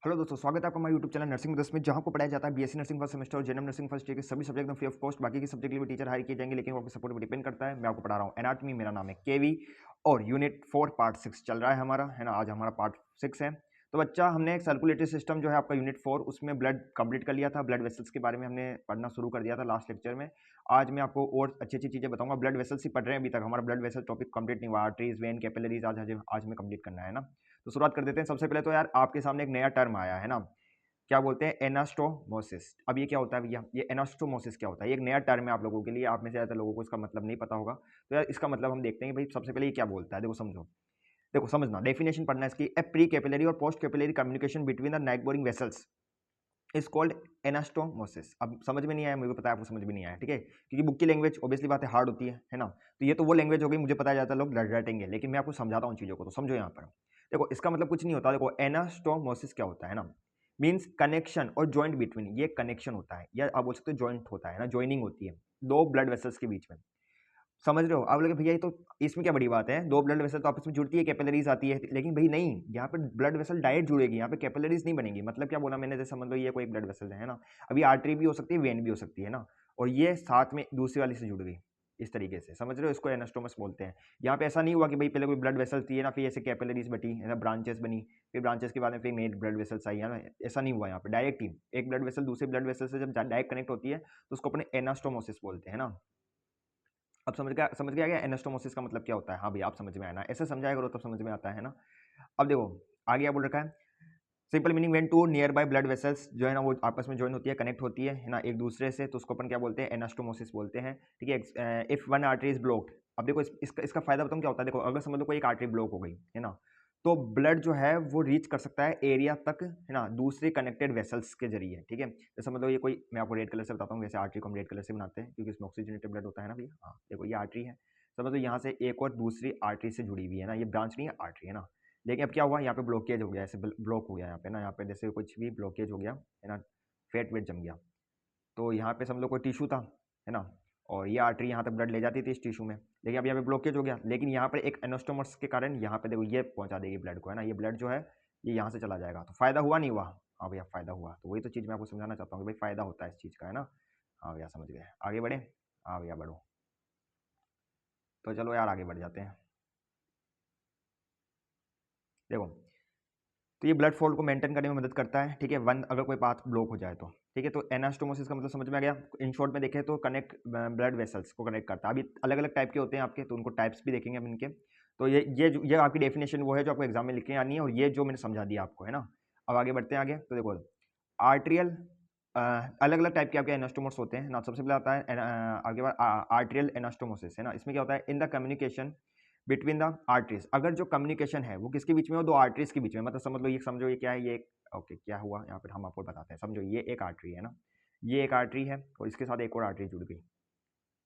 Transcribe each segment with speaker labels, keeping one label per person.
Speaker 1: Hello दोस्तों, स्वागत है आपका हमारे यूट्यूब चैनल नर्सिंग विद में, जहां आपको पढ़ाया जाता है बीएससी नर्सिंग फर्स्ट सेमेस्टर और जेएनएम नर्सिंग फर्स्ट ईयर के सभी सब्जेक्ट में फ्री ऑफ कॉस्ट। बाकी के सब्जेक्ट के लिए भी टीचर हायर किए जाएंगे, लेकिन वो आपके सपोर्ट पर डिपेंड करता है। मैं आपको पढ़ा रहा हूँ एनाटॉमी, मेरा नाम है केवी और यूनिट 4 पार्ट 6 चल रहा है हमारा, है ना। आज हमारा पार्ट 6 है। तो बच्चा, हमने एक सर्कुलेटरी सिस्टम जो है आपका यूनिट 4, उसमें ब्लड कंप्लीट कर लिया था। ब्लड वेसल्स के बारे में हमने पढ़ना शुरू कर दिया था लास्ट लेक्चर में। आज मैं आपको और अच्छी अच्छी चीजें बताऊंगा। ब्लड वेसल्स ही पढ़ रहे हैं अभी तक, हमारा ब्लड वेसल टॉपिक कंप्लीट नहीं हुआ। आर्टरीज, वेन, कैपिलरीज आज हमें कंप्लीट करना है ना। तो शुरुआत कर देते हैं। सबसे पहले तो यार आपके सामने एक नया टर्म आया है ना, क्या बोलते हैं, एनास्टोमोसिस। अब ये क्या होता है भैया, ये एनास्टोमोसिस क्या होता है? ये एक नया टर्म है आप लोगों के लिए, आप में से ज़्यादातर लोगों को इसका मतलब नहीं पता होगा। तो यार इसका मतलब हम देखते हैं कि भाई सबसे पहले ये क्या बोलता है। देखो समझो, देखो समझना, डेफिनेशन पढ़ना है इसकी। ए प्री कैपिलरी और post capillary communication between the neck boring vessels is called anastomosis. अब समझ में नहीं आया, मुझे पता है आपको समझ में नहीं आया, ठीक है, क्योंकि बुक की लैंग्वेज ऑब्वियसली बात है हार्ड होती है ना। तो ये तो वो लैंग्वेज हो गई, मुझे पता है ज़्यादातर लोग रटेंगे, लेकिन मैं आपको समझाता हूँ चीज़ों को, तो समझो यहाँ पर। देखो इसका मतलब कुछ नहीं होता। देखो एनास्टोमोसिस क्या होता है ना, मीन्स कनेक्शन और जॉइंट बिटवीन, ये कनेक्शन होता है, या आप बोल सकते हो जॉइंट होता है ना, ज्वाइनिंग होती है दो ब्लड वेसल्स के बीच में। समझ रहे हो? आप लोग भैया ये तो, इसमें क्या बड़ी बात है, दो ब्लड वेसल तो आपस में जुड़ती है, कैपिलरीज आती है, लेकिन भाई नहीं, यहाँ पे ब्लड वेसल डायरेक्ट जुड़ेगी, यहाँ पे कैपिलरीज नहीं बनेगी। मतलब क्या बोला मैंने, जैसे समझ लो ये कोई ब्लड वेसल है ना, अभी आर्टरी भी हो सकती है, वेन भी हो सकती है ना, और ये साथ में दूसरी वाली से जुड़ गई, इस तरीके से, समझ रहे हो? इसको एनास्टोमस बोलते हैं। यहाँ पे ऐसा नहीं हुआ कि भाई पहले कोई ब्लड वेसल थी है ना, फिर ऐसे कैपिलरीज बटी है ना, ब्रांचेस बनी, फिर ब्रांचेस के बाद में फिर मेन ब्लड वेसल्स आई है ना, ऐसा नहीं हुआ। यहाँ पे डायरेक्ट ही एक ब्लड वेसल दूसरे ब्लड वेसल से जब डायरेक्ट कनेक्ट होती है तो उसको अपने एनास्टोमोसिस बोलते हैं ना। अब समझ गया क्या एनास्टोमोसिस का मतलब क्या होता है? हाँ भाई, आप समझ में आया ना, ऐसे समझाया करो तब समझ में आता है ना। अब देखो आगे क्या बोल रखा है, simple meaning, when two nearby blood vessels जो है ना वो आपस में ज्वाइन होती है, कनेक्ट होती है ना एक दूसरे से, तो उसको अपन क्या बोलते हैं, एनास्टोमोसिस बोलते हैं, ठीक है। If one artery is blocked, अब देखो इसका फायदा बताऊँ क्या होता है। देखो अगर समझ लो कोई एक आर्टरी ब्लॉक हो गई है ना, तो ब्लड जो है वो रीच कर सकता है एरिया तक, है ना, दूसरे कनेक्टेड वेसल्स के जरिए, ठीक है। जैसे मतलब ये कोई, मैं आपको रेड कलर से बताता हूँ, वैसे आर्टरी को हम रेड कलर से बनाते हैं क्योंकि इसमें ऑक्सीजनेटेड ब्लड होता है ना भैया। हाँ देखो ये आर्टरी है, समझ लो यहाँ से एक और दूसरी आर्टरी से जुड़ी हुई है ना, ये ब्रांच नहीं है, आर्टरी है ना। लेकिन अब क्या हुआ, यहाँ पे ब्लॉकेज हो गया, ऐसे ब्लॉक हो गया यहाँ पे ना, यहाँ पे जैसे कुछ भी ब्लॉकेज हो गया है ना, फेट वेट जम गया, तो यहाँ पे समझ लो कोई टिश्यू था, है ना, और ये आर्टरी यहाँ तक ब्लड ले जाती थी इस टिश्यू में, लेकिन अब यहाँ पे ब्लॉकेज हो गया, लेकिन यहाँ पर एक एनास्टोमर्स के कारण यहाँ पे देखो ये पहुँचा देगी ब्लड को, है ना, ये ब्लड जो है ये यहाँ से चला जाएगा, तो फायदा हुआ नहीं हुआ? हाँ भैया फायदा हुआ। तो वही तो चीज़ मैं आपको समझाना चाहता हूँ कि भाई फायदा होता है इस चीज़ का, है ना। हाँ भैया समझ गए, आगे बढ़े। हाँ भैया बढ़ो, तो चलो यार आगे बढ़ जाते हैं। देखो, तो ये ब्लड फ्लो को मेंटेन करने में मदद करता है, ठीक है, वन अगर कोई पाथ ब्लॉक हो जाए तो, ठीक है। तो एनास्टोमोसिस का मतलब समझ में आ गया। इन शॉर्ट में देखें तो कनेक्ट ब्लड वेसल्स को कनेक्ट करता है। अभी अलग अलग टाइप के होते हैं आपके, तो उनको टाइप्स भी देखेंगे हम इनके। तो ये आपकी डेफिनेशन वो है जो आपको एग्जाम में लिख के आनी है, और ये जो मैंने समझा दिया आपको, है ना। अब आगे बढ़ते हैं आगे, तो देखो आर्ट्रियल, अलग अलग टाइप के आपके एनास्टोमोस होते हैं ना। सबसे पहले आता है आगे बार आर्ट्रियल एनास्टोमोसिस, है ना। इसमें क्या होता है, in the communication between the arteries, अगर जो कम्युनिकेशन है वो किसके बीच में हो, दो आर्टरीज के बीच में, मतलब समझ लो ये, समझो ये क्या है, ये ओके क्या हुआ यहाँ पर हम आपको बताते हैं। समझो ये एक आर्टरी है ना, ये एक आर्टरी है और इसके साथ एक और आर्टरी जुड़ गई,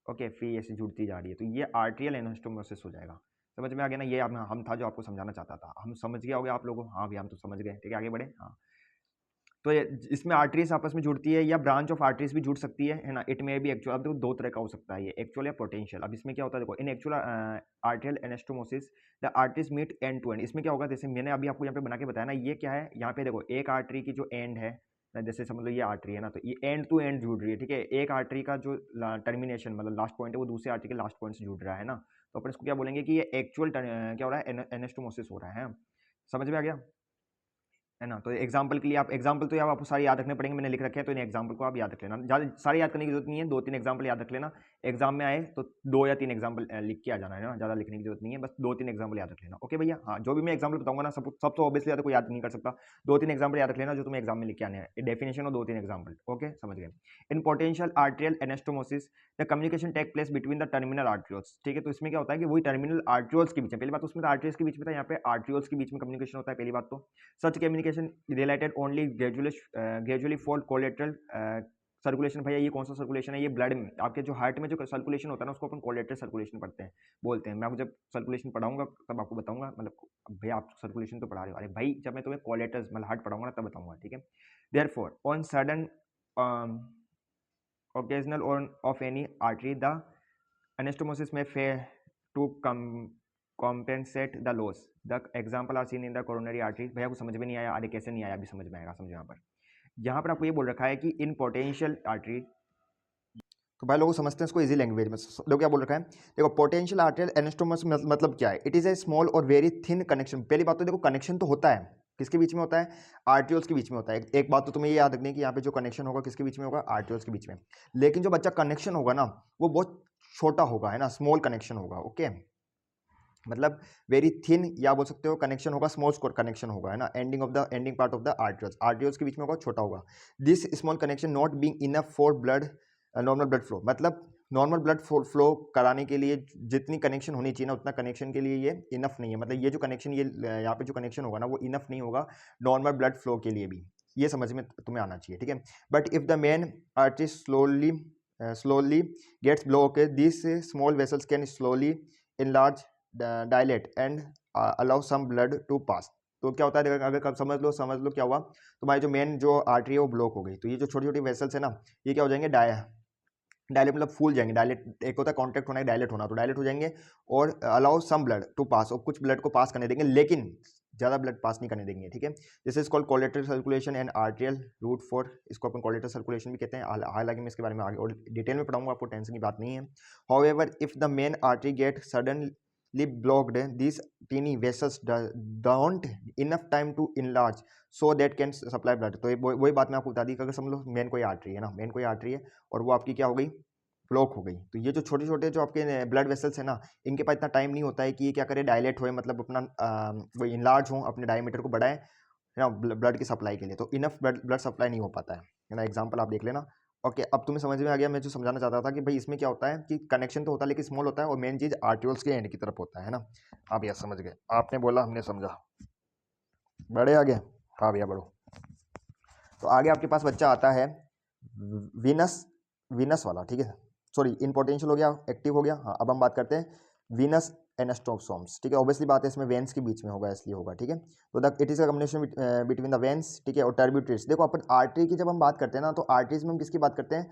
Speaker 1: ओके, फिर ऐसे जुड़ती जा रही है, तो ये आर्ट्रियल एनास्टोमोसिस हो जाएगा। समझ में आ गया ना, ये हम था जो आपको समझाना चाहता था, हम समझ गया होगा आप लोगों। हाँ भैया हम तो समझ गए, ठीक है आगे बढ़े। हाँ, तो इसमें आर्टरीज आपस में जुड़ती है, या ब्रांच ऑफ आर्टरीज भी जुड़ सकती है ना। इट में भी एक्चुअल, अब देखो दो तरह का हो सकता है, ये एक्चुअल या पोटेंशियल। अब इसमें क्या होता है, देखो in actual arterial anastomosis the arteries meet end to end. इसमें क्या होगा, जैसे मैंने अभी आपको यहाँ पे बना के बताया ना, ये क्या है, यहाँ पे देखो एक आर्टरी की जो एंड है ना, जैसे समझ लो ये आर्टरी है ना, तो ये एंड टू एंड जुड़ रही है, ठीक है। एक आर्टरी का जो टर्मिनेशन मतलब लास्ट पॉइंट है वो दूसरे आर्टरी के लास्ट पॉइंट से जुड़ रहा है ना, तो अपन इसको क्या बोलेंगे कि ये एक्चुअल क्या हो रहा है, एनास्टोमोसिस हो रहा है। समझ में आ गया, है ना। तो एग्जाम्पल के लिए, आप एग्जाम्पल तो यार आपको सारे याद रखने पड़ेंगे, मैंने लिख रखे हैं, तो इन एग्जाम्पल को आप याद रख लेना, ज़्यादा सारे याद करने की जरूरत नहीं है, दो तीन एग्जाम्पल याद रख लेना। एग्जाम में आए तो दो या तीन एग्जाम्पल लिख के आ जाना, है ना, ज़्यादा लिखने की जरूरत नहीं है, बस दो तीन एग्जाम्पल याद रख लेना, ओके भैया। हाँ, जो भी मैं एग्जाम्पल बताऊंगा ना, सब तो ऑब्वियसली ज़्यादा कोई याद नहीं कर सकता, दो तीन एग्जाम्पल याद रख लेना जो तुम्हें एग्जाम में लिख के आने हैं, डेफिनेशन और दो तीन एग्जाम्पल, ओके समझ गए। In potential arterial anastomosis the communication take place between the terminal arterioles, ठीक है। तो इसमें क्या होता है कि वही टर्मिनल आर्ट्रियोल्स के बीच में, पहली बात तो उसमें आर्ट्रियोल्स के बीच में था, यहाँ पे आर्ट्रियोल्स के बीच में कम्युनिकेशन होता है, पहली बात तो। Such communication related only gradually for collateral circulation. भैया ये कौन सा सर्कुलेशन है, ये ब्लड में आपके जो हार्ट में जो सर्कुलेशन होता है ना, उसको अपन कोलेट्रल सर्कुलेशन पढ़ते हैं, बोलते हैं। मैं आपको जब सर्कुलेशन पढ़ाऊंगा तब आपको बताऊंगा, मतलब भैया आप सर्कुलेशन तो पढ़ा रहे हो, अरे भाई जब मैं तुम्हें कोलेट्रल मतलब हार्ट पढ़ाऊंगा ना तब बताऊंगा, ठीक है। Therefore on sudden occasional on of any artery the anastomosis may fail to come compensate the loss, the example are seen in the coronary artery. भैया को समझ में नहीं आया, आगे कैसे नहीं आया अभी समझ में आएगा। समझो यहाँ पर आपको ये बोल रखा है कि इन पोटेंशियल आर्टरी, तो भाई लोग समझते हैं इसको इजी लैंग्वेज में। लोग क्या बोल रखा है, देखो पोटेंशियल आर्टेरियल एनास्टोमोस मतलब क्या है, इट इज ए स्मॉल और वेरी थिन कनेक्शन। पहली बात तो देखो कनेक्शन तो होता है, किसके बीच में होता है, आर्टियोल्स के बीच में होता है। एक बात तो तुम्हें ये याद रखनी है कि यहाँ पे जो कनेक्शन होगा किसके बीच में होगा, आर्टियोल्स के बीच में। लेकिन जो बच्चा कनेक्शन होगा ना वो बहुत छोटा होगा, है ना, स्मॉल कनेक्शन होगा। ओके, मतलब वेरी थिन, या बोल सकते हो कनेक्शन होगा स्मॉल स्कोर कनेक्शन होगा, है ना, एंडिंग पार्ट ऑफ द आर्टियोल्स, आर्टियोल्स के बीच में होगा, छोटा होगा। This small connection not being enough for blood normal blood flow, मतलब नॉर्मल ब्लड फ्लो कराने के लिए जितनी कनेक्शन होनी चाहिए ना उतना कनेक्शन के लिए ये इनफ नहीं है। मतलब ये जो कनेक्शन, ये यहाँ पे जो कनेक्शन होगा ना वो इनफ नहीं होगा नॉर्मल ब्लड फ्लो के लिए भी, ये समझ में तुम्हें आना चाहिए, ठीक है। But if the main artery slowly gets blocked, these small vessels can slowly enlarge, dilate and allow some blood to pass। तो क्या होता है, अगर समझ लो क्या हुआ, तुम्हारी जो मेन जो आर्टरी है वो ब्लॉक हो गई, तो ये जो छोटी छोटी वेसल्स है ना ये क्या हो जाएंगे, डायलेट मतलब फूल जाएंगे। डायलेट एक होता है कॉन्ट्रैक्ट होना, डायलेट होना, तो डायलेट हो जाएंगे और अलाउ सम ब्लड टू पास, और कुछ ब्लड को पास करने देंगे लेकिन ज़्यादा ब्लड पास नहीं करने देंगे, ठीक है। This is called collateral circulation and arterial route for, इसको अपन कोलेटरल सर्कुलेशन भी कहते हैं। हालांकि मैं इसके बारे में आगे और डिटेल में पढ़ाऊंगा, आपको टेंशन की बात नहीं है। However if the main artery get suddenly blocked, this tiny vessels don't enough time to enlarge so that can supply blood. तो वही बात मैं आपको बता दी कि अगर समझ लो मेन कोई आर्टरी है ना, मेन कोई आर्टरी है और वो आपकी क्या हो गई, ब्लॉक हो गई, तो ये जो छोटे छोटे जो आपके ब्लड वेसल्स है ना इनके पास इतना टाइम नहीं होता है कि ये क्या करे, डायलेट होए, मतलब अपना वो इनलार्ज हो, अपने डायमीटर को बढ़ाए, है ना, ब्लड की सप्लाई के लिए। तो इनफ ब्लड सप्लाई नहीं हो पाता है ना। एग्जांपल आप देख लेना। ओके, अब तुम्हें समझ में आ गया मैं जो समझाना चाहता था कि भाई इसमें क्या होता है कि कनेक्शन तो होता है लेकिन स्मॉल होता है, और मेन चीज आर्टियोल्स के एंड की तरफ होता है ना। आप भैया समझ गए, आपने बोला हमने समझा, बड़े आगे। हाँ भैया बढ़ो। तो आगे आपके पास बच्चा आता है वीनस, वीनस वाला, ठीक है, सॉरी इनपोटेंशियल हो गया, एक्टिव हो गया। हाँ, अब हम बात करते हैं वीनस एनास्टोसोम्स, ठीक है। ऑब्वियसली बात है इसमें वेन्स के बीच में होगा इसलिए होगा, ठीक है। तो the it is a combination between the veins, ठीक है, और टर्ब्यूटरीज। देखो अपन आर्टरी की जब हम बात करते हैं ना तो आर्टरीज में हम किसकी बात करते हैं,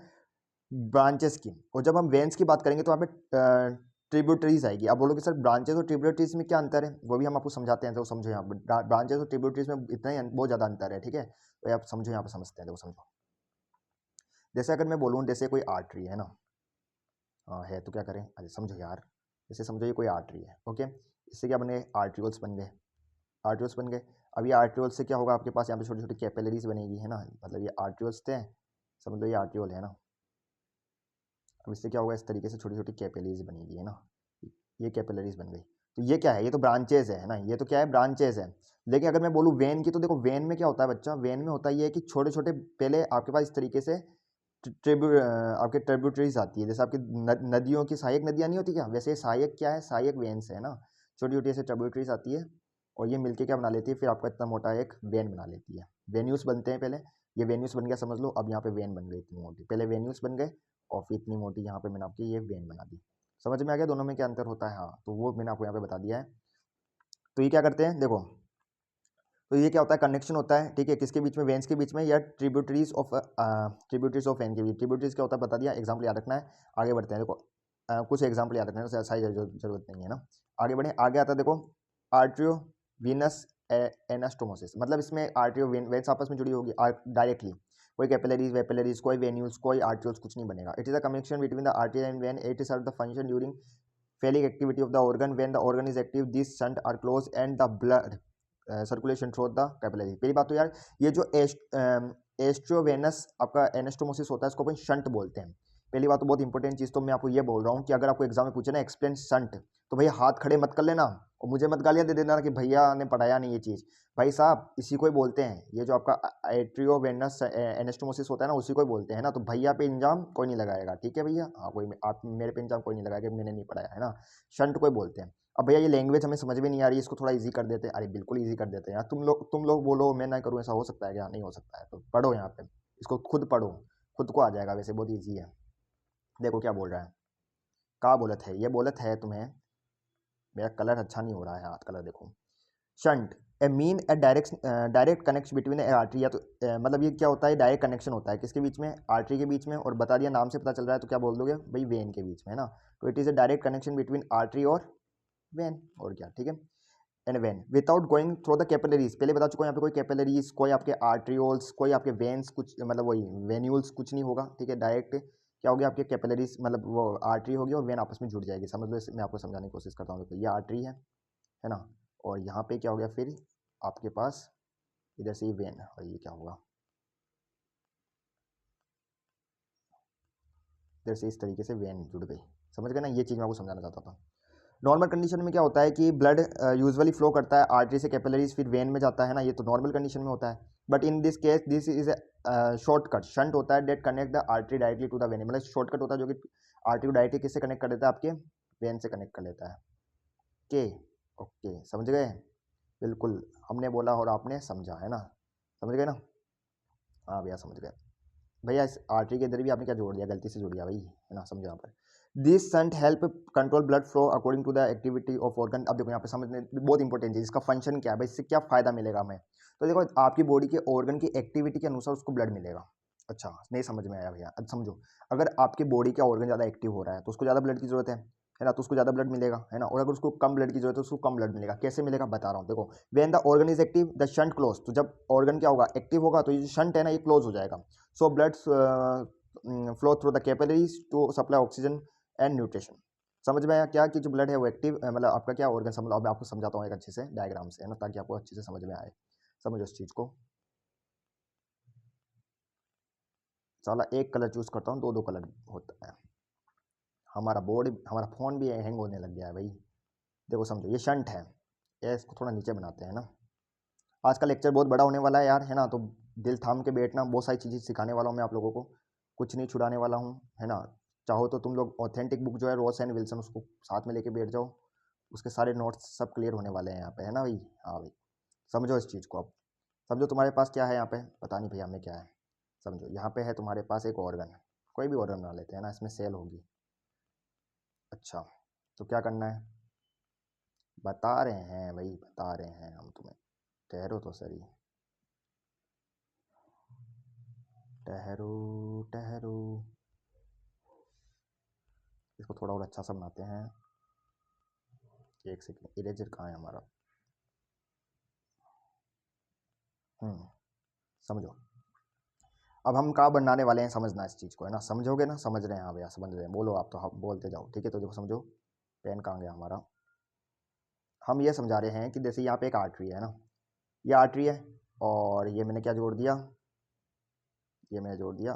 Speaker 1: ब्रांचेस की, और जब हम वेन्स की बात करेंगे तो वहाँ पे ट्रिब्यूटरीज आएगी। आप बोलोगे सर ब्रांचेस और ट्रिब्यूटरीज में क्या अंतर है, वो भी हम आपको समझाते हैं, तो समझो यहाँ पर ब्रांचेस और ट्रिब्यूटरीज में इतना ही बहुत ज़्यादा अंतर है, ठीक है। तो आप समझो यहाँ पर समझते हैं, देखो समझो। जैसे अगर मैं बोलूँ जैसे कोई आर्टरी है ना, है तो क्या करें, अरे समझो यार, जैसे समझो ये कोई आर्टरी है, ओके, इससे क्या बने, आर्ट्रियोल्स बन गए, आर्ट्रियोल्स बन गए। अब ये आर्ट्रियोल्स से क्या होगा, आपके पास यहाँ पे छोटी छोटी कैपिलरीज बनेगी, है ना, मतलब ये आर्ट्रियोल्स थे, समझ लो ये आर्ट्रियोल है ना। अब इससे क्या होगा, इस तरीके से छोटी छोटी कैपिलरीज बनेगी, है ना, ये कैपिलरीज बन गई। तो ये क्या है, ये तो ब्रांचेज है ना, ये तो क्या है, ब्रांचेज है। लेकिन अगर मैं बोलूँ वेन की, तो देखो वेन में क्या होता है बच्चा, वेन में होता है ये कि छोटे छोटे पहले आपके पास इस तरीके से आपके ट्रिब्यूटरीज आती है, जैसे आपकी नदियों की सहायक नदियाँ नहीं होती क्या, वैसे सहायक क्या है, सहायक वेन्स है ना, छोटी छोटी ऐसे ट्रिब्यूटरीज आती है और ये मिलके क्या बना लेती है, फिर आपका इतना मोटा एक वेन बना लेती है। वेन्यूज बनते हैं पहले, ये वेन्यूज बन गया समझ लो। अब यहाँ पे वेन बन गई इतनी मोटी, पहले वेन्यूज बन गए और फिर इतनी मोटी यहाँ पे मैंने आपकी ये वेन बना दी। समझ में आ गया दोनों में क्या अंतर होता है, हाँ, तो वो मैंने आपको यहाँ पे बता दिया है। तो ये क्या करते हैं देखो, तो ये क्या होता है, कनेक्शन होता है, ठीक है, किसके बीच में, वेन्स के बीच में, या ट्रिब्यूटरीज ऑफ वेन के बीच। ट्रिब्यूटरीज क्या होता है बता दिया, एग्जाम्पल याद रखना है। आगे बढ़ते हैं, देखो कुछ एग्जाम्पल याद रखना है, सारी जरूरत नहीं है ना। आगे बढ़े, आगे आता है देखो आर्ट्रियो वीनस एनास्टोमोसिस, मतलब इसमें आर्ट्रियो वेन्स आपस में जुड़ी होगी डायरेक्टली, कोई कैपिलरीज वेपिलरीज कोई वेन्यूल्स कोई आर्ट्रियोल्स कुछ नहीं बनेगा। It is a connection between the artery and vein, it serve the function during phasic activity of the organ, when the organ is active this shunt are close and the blood circulation through the capillary. पहली बात तो यार ये जो एस्ट्रोवेनस आपका anastomosis होता है इसको अपन शंट बोलते हैं। पहली बात तो बहुत इंपॉर्टेंट चीज़ तो मैं आपको ये बोल रहा हूँ कि अगर आपको एग्जाम में पूछे ना एक्सप्लेन शंट, तो भैया हाथ खड़े मत कर लेना और मुझे मत गालियाँ दे देना कि भैया ने पढ़ाया नहीं ये चीज़। भाई साहब इसी को ही बोलते हैं, ये जो आपका एट्रियोवेनस एनास्टोमोसिस होता है ना उसी को ही बोलते हैं ना। तो भैया पे इंजाम कोई नहीं लगाएगा, ठीक है भैया, हाँ कोई आप मेरे पे इंजाम कोई नहीं लगाएगा, मैंने नहीं पढ़ाया है ना, शंट को ही बोलते हैं। अब भैया ये लैंग्वेज हमें समझ में नहीं आ रही, इसको थोड़ा इजी कर देते हैं। अरे बिल्कुल इजी कर देते हैं यार, तुम लोग बोलो मैं ना करूँ, ऐसा हो सकता है क्या, नहीं हो सकता है। तो पढ़ो यहाँ पे, इसको खुद पढ़ो, खुद को आ जाएगा, वैसे बहुत ईजी है। देखो क्या बोल रहा है, क्या बोलत है, ये बोलत है तुम्हें, मेरा कलर अच्छा नहीं हो रहा है हाथ कलर देखो। शंट ए मीन ए डायरेक्ट कनेक्शन बिटवीन ए आर्टरी, या तो मतलब ये क्या होता है, डायरेक्ट कनेक्शन होता है किसके बीच में, आर्टरी के बीच में, और बता दिया नाम से पता चल रहा है तो क्या बोल दोगे भाई, वेन के बीच में, है ना। तो it is a direct connection between artery और वेन, और क्या, ठीक है। And when without going through the capillaries, पहले बता चुका हूँ यहाँ पे कोई कैपिलरीज, कोई आपके आर्ट्रियोल्स, कोई आपके वेन्स, कुछ मतलब वही वेन्यूल्स कुछ नहीं होगा, ठीक है। डायरेक्ट क्या हो गया आपके कैपिलरीज, मतलब वो आर्टरी होगी और वेन आपस में जुड़ जाएगी, समझ लो। इसे मैं आपको समझाने की कोशिश करता हूँ। देखो ये आर्टरी है ना, और यहाँ पे क्या हो गया फिर आपके पास इधर से ये वेन, और ये क्या होगा इधर से इस तरीके से वेन जुड़ गई, समझ गए ना। ये चीज़ मैं आपको समझाना चाहता था। नॉर्मल कंडीशन में क्या होता है कि ब्लड यूजुअली फ्लो करता है आर्टरी से कैपिलरीज, फिर वेन में जाता है ना, ये तो नॉर्मल कंडीशन में होता है। But in this case this is shortcut, shunt होता है that connect the artery directly to the vein, मतलब शॉर्टकट होता है जो कि आर्टरी को डायरेक्टली किससे कनेक्ट कर देता है, आपके वेन से कनेक्ट कर लेता है। के ओके, समझ गए, बिल्कुल हमने बोला और आपने समझा, है ना, समझ गए ना। हाँ भैया समझ गए भैया। इस आर्टरी के इधर भी आपने क्या जोड़ दिया, गलती से जोड़ दिया भाई, है ना, समझो यहाँ पर। This shunt help control blood flow according to the activity of organ. अब देखो यहाँ पे समझने बहुत इंपॉर्टेंट है, इसका फंक्शन क्या है भाई, इससे क्या फायदा मिलेगा हमें। तो देखो आपकी बॉडी के ऑर्गन की एक्टिविटी के अनुसार उसको ब्लड मिलेगा। अच्छा नहीं समझ में आया भैया, अब समझो। अगर आपकी बॉडी का ऑर्गन ज़्यादा एक्टिव हो रहा है तो उसको ज़्यादा ब्लड की जरूरत है ना, तो उसको ज़्यादा ब्लड मिलेगा, है ना। और अगर उसको कम ब्लड की जरूरत है तो उसको कम ब्लड मिलेगा। कैसे मिलेगा बता रहा हूँ, देखो। When the organ is active the shunt close, तो जब ऑर्गन क्या होगा, एक्टिव होगा, तो ये जो शंट है ना ये क्लोज हो जाएगा। So blood flow through the capillaries to supply oxygen and nutrition. समझ में आया क्या कि जो ब्लड है वो एक्टिव, मतलब आपका क्या ऑर्गन, समझ लो। मैं आपको समझाता हूँ एक अच्छे से डायग्राम से, है ना, ताकि आपको अच्छे से समझ में आए। समझो इस चीज़ को। साला एक कलर चूज करता हूँ, दो दो कलर होता है। हमारा बोर्ड, हमारा फ़ोन भी हैंग होने लग गया है भाई। देखो समझो, ये शंट है, ये इसको थोड़ा नीचे बनाते हैं ना। आज का लेक्चर बहुत बड़ा होने वाला है यार, है ना, तो दिल थाम के बैठना। बहुत सारी चीज़ें सिखाने वाला हूँ मैं आप लोगों को, कुछ नहीं छुड़ाने वाला हूँ, है ना। चाहो तो तुम लोग ऑथेंटिक बुक जो है रॉस एंड विल्सन, उसको साथ में लेके बैठ जाओ, उसके सारे नोट्स सब क्लियर होने वाले हैं यहाँ पे, है ना भाई। हाँ भाई समझो इस चीज़ को अब। समझो तुम्हारे पास क्या है यहाँ पे, पता नहीं भैया हमें क्या है। समझो यहाँ पे है तुम्हारे पास एक ऑर्गन, कोई भी ऑर्गन बना लेते हैं ना, इसमें सेल होगी। अच्छा तो क्या करना है, बता रहे हैं भाई, बता रहे हैं हम तुम्हें, ठहरो तो सही, ठहरो ठहरो। इसको थोड़ा और अच्छा सा बनाते हैं। एक सेकेंड, इरेजर कहाँ है हमारा। समझो अब हम कहाँ बनाने वाले हैं, समझना इस चीज़ को, है ना। समझोगे ना, समझ रहे हैं, हाँ भैया समझ रहे हैं, बोलो आप तो, हाँ बोलते जाओ, ठीक है। तो देखो समझो, पेन कहाँ गया हमारा। हम ये समझा रहे हैं कि जैसे यहाँ पे एक आर्टरी है ना, ये आर्टरी है, और ये मैंने क्या जोड़ दिया, ये मैंने जोड़ दिया,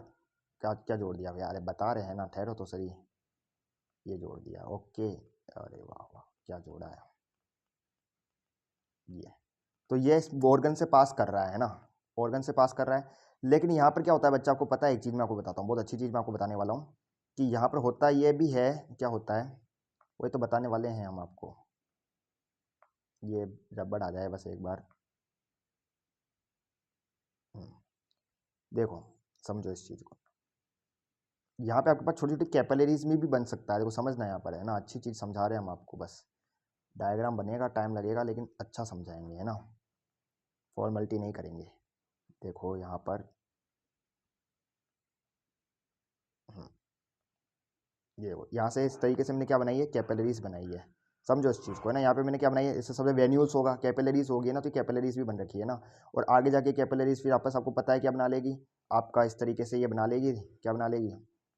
Speaker 1: क्या क्या जोड़ दिया भैया, अरे बता रहे हैं ना, ठहरो तो सही। ये जोड़ दिया, ओके। अरे वाह वाह, क्या जोड़ा है ये। तो ये इस ऑर्गन से पास कर रहा है ना, ऑर्गन से पास कर रहा है। लेकिन यहाँ पर क्या होता है बच्चा, आपको पता है, एक चीज़ मैं आपको बताता हूँ, बहुत अच्छी चीज़ मैं आपको बताने वाला हूँ कि यहाँ पर होता ये भी है, क्या होता है वही तो बताने वाले हैं हम आपको। ये रबड़ आ जाए बस एक बार। हम्म, देखो समझो इस चीज़ को। यहाँ पे आपके पास छोटी छोटी कैपिलरीज में भी बन सकता है, देखो समझना यहाँ पर, है ना। अच्छी चीज़ समझा रहे हैं हम आपको, बस डायग्राम बनेगा, टाइम लगेगा, लेकिन अच्छा समझाएंगे, है ना, फॉर्मेलिटी नहीं करेंगे। देखो यहाँ पर, हम्म, ये वो यहाँ से इस तरीके से मैंने क्या बनाई है, कैपिलरीज बनाई है। समझो इस चीज़ को, है ना। यहाँ पे मैंने क्या बनाई है, इससे सबसे वेन्यूल्स होगा, कैपिलरीज होगी ना, तो कैपिलरीज भी बन रखी है ना। और आगे जाके कैपिलरीज फिर आपस आपको पता है क्या बना लेगी, आपका इस तरीके से ये बना लेगी, क्या बना लेगी,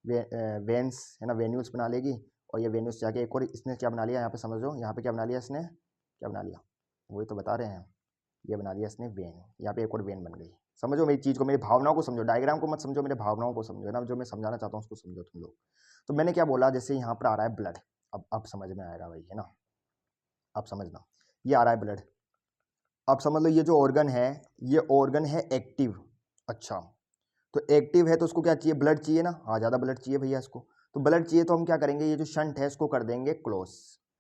Speaker 1: वेन्स, है ना, वेन्यूल्स बना लेगी। और ये वेन्यूल्स जाके एक और इसने क्या बना लिया, यहाँ पे समझो, यहाँ पे क्या बना लिया इसने, क्या बना लिया, वही तो बता रहे हैं, ये बना दिया इसने वेन, यहाँ पे एक और वेन बन गई। समझो मेरी चीज़ को, मेरी भावनाओं को समझो, डायग्राम को मत समझो, मेरे भावनाओं को समझो, है ना, जो मैं समझाना चाहता हूँ उसको समझो तुम लोग। तो मैंने क्या बोला, जैसे यहाँ पर आ रहा है ब्लड, अब समझ में आएगा भाई, है ना। अब समझना, ये आ रहा है ब्लड, अब समझ लो ये जो ऑर्गन है, ये ऑर्गन है एक्टिव। अच्छा तो एक्टिव है तो उसको क्या चाहिए, ब्लड चाहिए ना, हाँ ज़्यादा ब्लड चाहिए भैया इसको। तो ब्लड चाहिए तो हम क्या करेंगे, ये जो शंट है इसको कर देंगे क्लोज